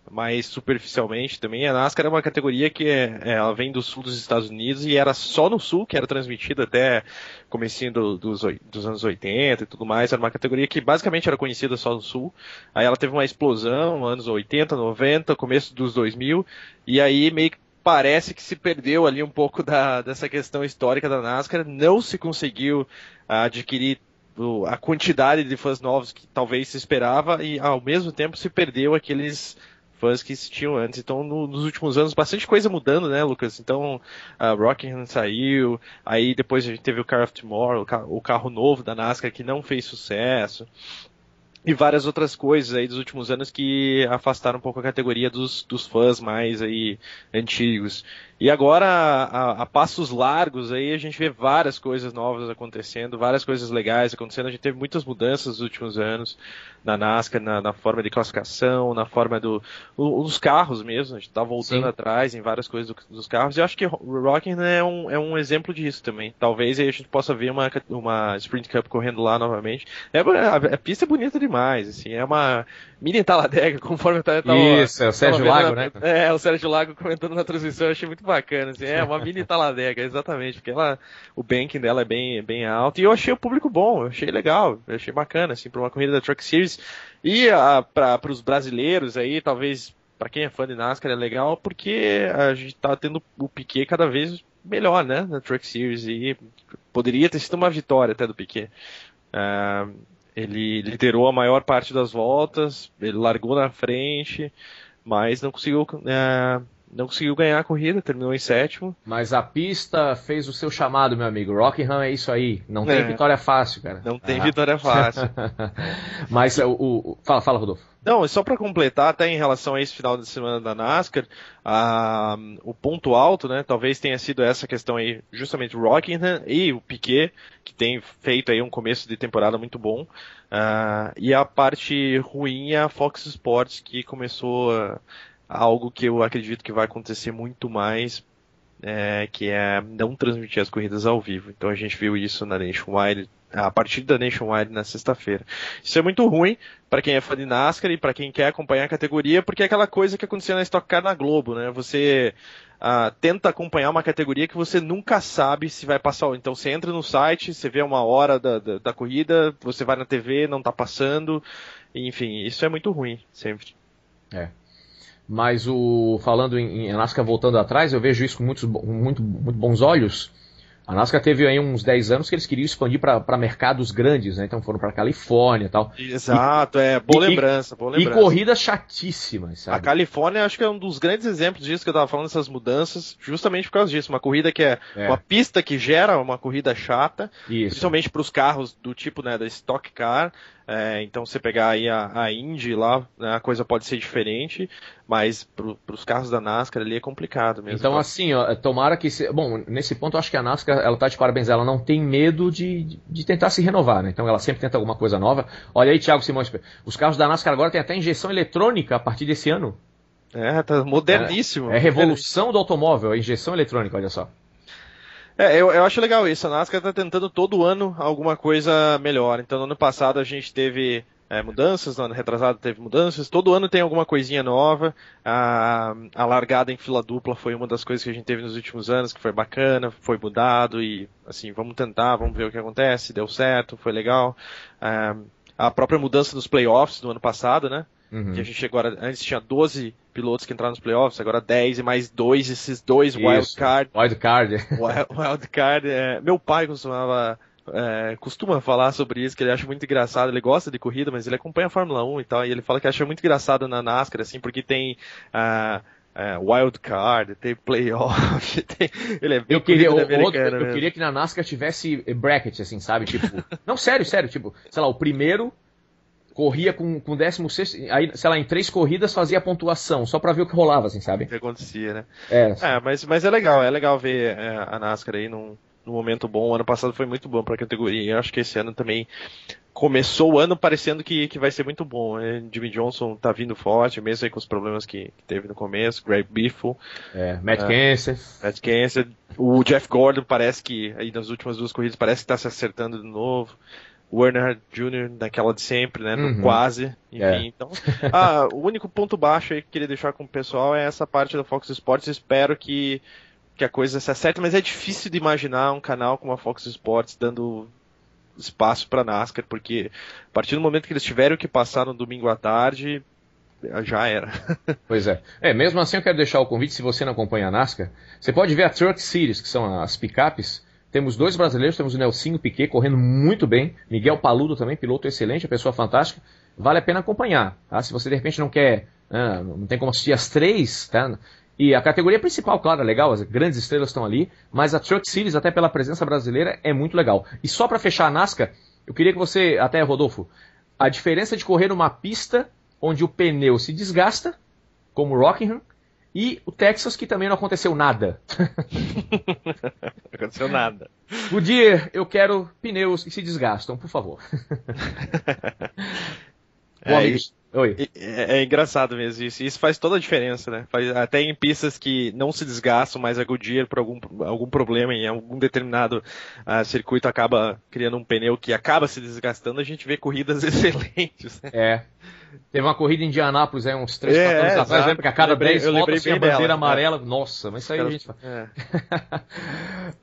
superficialmente também, a NASCAR é uma categoria que ela vem do sul dos Estados Unidos e era só no sul que era transmitida até comecinho dos anos 80 e tudo mais. Era uma categoria que basicamente era conhecida só no sul. Aí ela teve uma explosão nos anos 80, 90, começo dos 2000, e aí meio que parece que se perdeu ali um pouco dessa questão histórica da NASCAR. Não se conseguiu adquirir a quantidade de fãs novos que talvez se esperava e ao mesmo tempo se perdeu aqueles fãs que existiam antes. Então, nos últimos anos, bastante coisa mudando, né, Lucas? Então, Rockingham saiu, aí depois a gente teve o Car of Tomorrow, o carro novo da NASCAR que não fez sucesso, e várias outras coisas aí dos últimos anos que afastaram um pouco a categoria dos fãs mais aí antigos. E agora, a passos largos, aí a gente vê várias coisas novas acontecendo, várias coisas legais acontecendo. A gente teve muitas mudanças nos últimos anos na NASCAR, na forma de classificação, na forma dos carros mesmo. A gente tá voltando Sim. atrás em várias coisas dos carros. E eu acho que o Rockingham é um exemplo disso também. Talvez aí a gente possa ver uma Sprint Cup correndo lá novamente. A pista é bonita demais, assim, é uma mini Talladega, conforme eu tava Isso, é o Sérgio Lago, né? O Sérgio Lago comentando na transmissão, eu achei muito bacana, assim, é uma mini Talladega, exatamente, porque o banking dela é bem alto, e eu achei o público bom, eu achei legal, eu achei bacana, assim, pra uma corrida da Truck Series, e para os brasileiros aí, talvez, pra quem é fã de NASCAR é legal, porque a gente tá tendo o Piquet cada vez melhor, né, na Truck Series, e poderia ter sido uma vitória até do Piquet. Ele liderou a maior parte das voltas, ele largou na frente, mas não conseguiu ganhar a corrida, terminou em sétimo. Mas a pista fez o seu chamado, meu amigo. Rockingham é isso aí. Não tem vitória fácil, cara. Não tem vitória fácil. Mas Fala, Rodolfo. Não, só para completar, até em relação a esse final de semana da NASCAR, o ponto alto, né, talvez tenha sido essa questão aí, justamente o Rockingham e o Piquet, que tem feito aí um começo de temporada muito bom, e a parte ruim é a Fox Sports, que começou algo que eu acredito que vai acontecer muito mais, que é não transmitir as corridas ao vivo. Então a gente viu isso na Nationwide, a partir da Nationwide na sexta-feira. Isso é muito ruim para quem é fã de NASCAR e para quem quer acompanhar a categoria, porque é aquela coisa que aconteceu na Stock Car na Globo, né? Você tenta acompanhar uma categoria que você nunca sabe se vai passar. Então você entra no site, você vê uma hora da corrida, você vai na TV, não tá passando, enfim, isso é muito ruim, sempre. Mas falando em NASCAR voltando atrás, eu vejo isso com muito bons olhos. A NASCAR teve aí uns 10 anos que eles queriam expandir para mercados grandes, né? Então foram para Califórnia e tal. Exato, boa lembrança. E corridas chatíssimas, sabe? A Califórnia acho que é um dos grandes exemplos disso que eu tava falando, essas mudanças, justamente por causa disso. Uma corrida que é uma pista que gera uma corrida chata, principalmente para os carros do tipo, né, da Stock Car. Então você pegar aí a Indy lá, né, a coisa pode ser diferente, mas para os carros da NASCAR ali é complicado mesmo. Então assim, tomara que... Bom, nesse ponto eu acho que a NASCAR, ela tá de parabéns, ela não tem medo de tentar se renovar, né? Então ela sempre tenta alguma coisa nova. Olha aí, Thiago Simões, os carros da NASCAR agora tem até injeção eletrônica a partir desse ano. Tá moderníssimo. É revolução do automóvel, a injeção eletrônica, olha só. Eu acho legal isso, a NASCAR tá tentando todo ano alguma coisa melhor. Então no ano passado a gente teve mudanças, no ano retrasado teve mudanças, todo ano tem alguma coisinha nova. A largada em fila dupla foi uma das coisas que a gente teve nos últimos anos, que foi bacana, foi mudado e assim, vamos tentar, vamos ver o que acontece, deu certo, foi legal. A própria mudança dos playoffs do ano passado, né? Que a gente chegou antes tinha 12 pilotos que entraram nos playoffs, agora 10 e mais 2, esses 2 wildcard. Wildcard. Meu pai costuma falar sobre isso, que ele acha muito engraçado, ele gosta de corrida, mas ele acompanha a Fórmula 1 e tal, e ele fala que acha muito engraçado na NASCAR, assim, porque tem wildcard, tem playoff, ele é bem americano. Eu queria que na NASCAR tivesse bracket, assim, sabe? Tipo, não, sério, tipo, sei lá, o primeiro corria com 16º, aí, sei lá, em 3 corridas fazia a pontuação, só pra ver o que rolava, assim, sabe? O que acontecia, né? Assim. Mas é legal ver a NASCAR aí num momento bom. O ano passado foi muito bom pra categoria, e eu acho que esse ano também, começou o ano parecendo que vai ser muito bom, né? Jimmy Johnson tá vindo forte, mesmo aí com os problemas que teve no começo, Greg Biffle, Matt Kenseth, o Jeff Gordon parece que, aí nas últimas 2 corridas, parece que tá se acertando de novo, o Werner Jr. naquela de sempre, né, no quase, enfim, então, o único ponto baixo aí que eu queria deixar com o pessoal é essa parte da Fox Sports, espero que a coisa se acerte, mas é difícil de imaginar um canal como a Fox Sports dando espaço para NASCAR, porque a partir do momento que eles tiveram que passar no domingo à tarde, já era. Pois é. Mesmo assim eu quero deixar o convite, se você não acompanha a NASCAR, você pode ver a Truck Series, que são as picapes. Temos 2 brasileiros, temos o Nelsinho Piquet correndo muito bem, Miguel Paludo também, piloto excelente, pessoa fantástica, vale a pena acompanhar, tá? Se você de repente não quer, não tem como assistir as 3, tá? E a categoria principal, claro, é legal, as grandes estrelas estão ali, mas a Truck Series, até pela presença brasileira, é muito legal. E só para fechar a NASCAR, eu queria que você, até Rodolfo, a diferença de correr numa pista onde o pneu se desgasta, como o Rockingham, e o Texas, que também não aconteceu nada. Não aconteceu nada. Goodyear, eu quero pneus que se desgastam, por favor. Oi. É engraçado mesmo isso. Isso faz toda a diferença, né? Até em pistas que não se desgastam, mas a Goodyear, por algum problema em algum determinado circuito, acaba criando um pneu que acaba se desgastando, a gente vê corridas excelentes. Né? Teve uma corrida em Indianápolis aí uns 3, 4 anos atrás, lembra que a cada 10 voltas tinha a bandeira amarela. Nossa, mas isso aí a gente...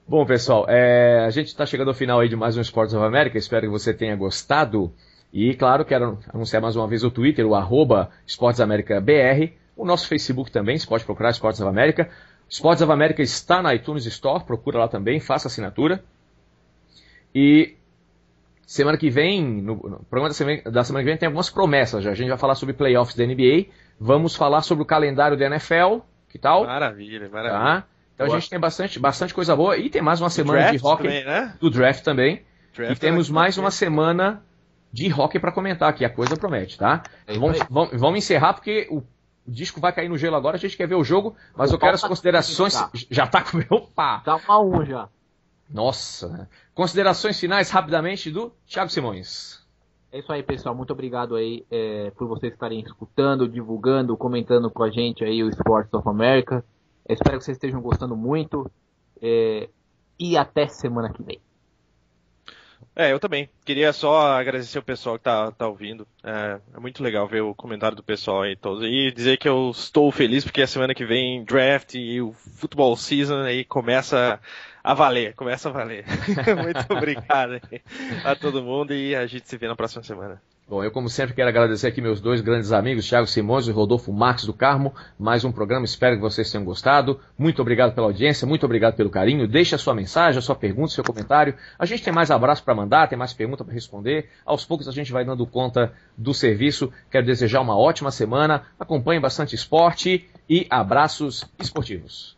Bom, pessoal, a gente está chegando ao final aí de mais um Sports of America, espero que você tenha gostado. E, claro, quero anunciar mais uma vez o Twitter, o @SportsAmericaBR, o nosso Facebook também, você pode procurar Sports of America. Sports of America está na iTunes Store, procura lá também, faça assinatura. E semana que vem, no programa da semana que vem tem algumas promessas já. A gente vai falar sobre playoffs da NBA, vamos falar sobre o calendário da NFL, que tal? Maravilha. Tá? Então a gente tem bastante coisa boa e tem mais uma semana de hockey, também, né? Do draft também. E temos mais uma semana de hockey para comentar aqui, a coisa promete, tá? Vamos encerrar porque o disco vai cair no gelo agora, a gente quer ver o jogo, mas eu quero as considerações... Já tá com o meu pá! Tá 1-1 já. Nossa! Considerações finais rapidamente do Thiago Simões. É isso aí, pessoal. Muito obrigado aí por vocês estarem escutando, divulgando, comentando com a gente aí o Sports of America. Espero que vocês estejam gostando muito. E até semana que vem. Eu também. Queria só agradecer o pessoal que tá ouvindo. É muito legal ver o comentário do pessoal aí todos. E dizer que eu estou feliz porque a semana que vem draft e o football season aí começa a valer. Muito obrigado a todo mundo e a gente se vê na próxima semana. Bom, eu como sempre quero agradecer aqui meus 2 grandes amigos, Thiago Simões e Rodolfo Marques do Carmo. Mais um programa, espero que vocês tenham gostado. Muito obrigado pela audiência, muito obrigado pelo carinho. Deixe a sua mensagem, a sua pergunta, seu comentário. A gente tem mais abraço para mandar, tem mais pergunta para responder. Aos poucos a gente vai dando conta do serviço. Quero desejar uma ótima semana. Acompanhe bastante esporte e abraços esportivos.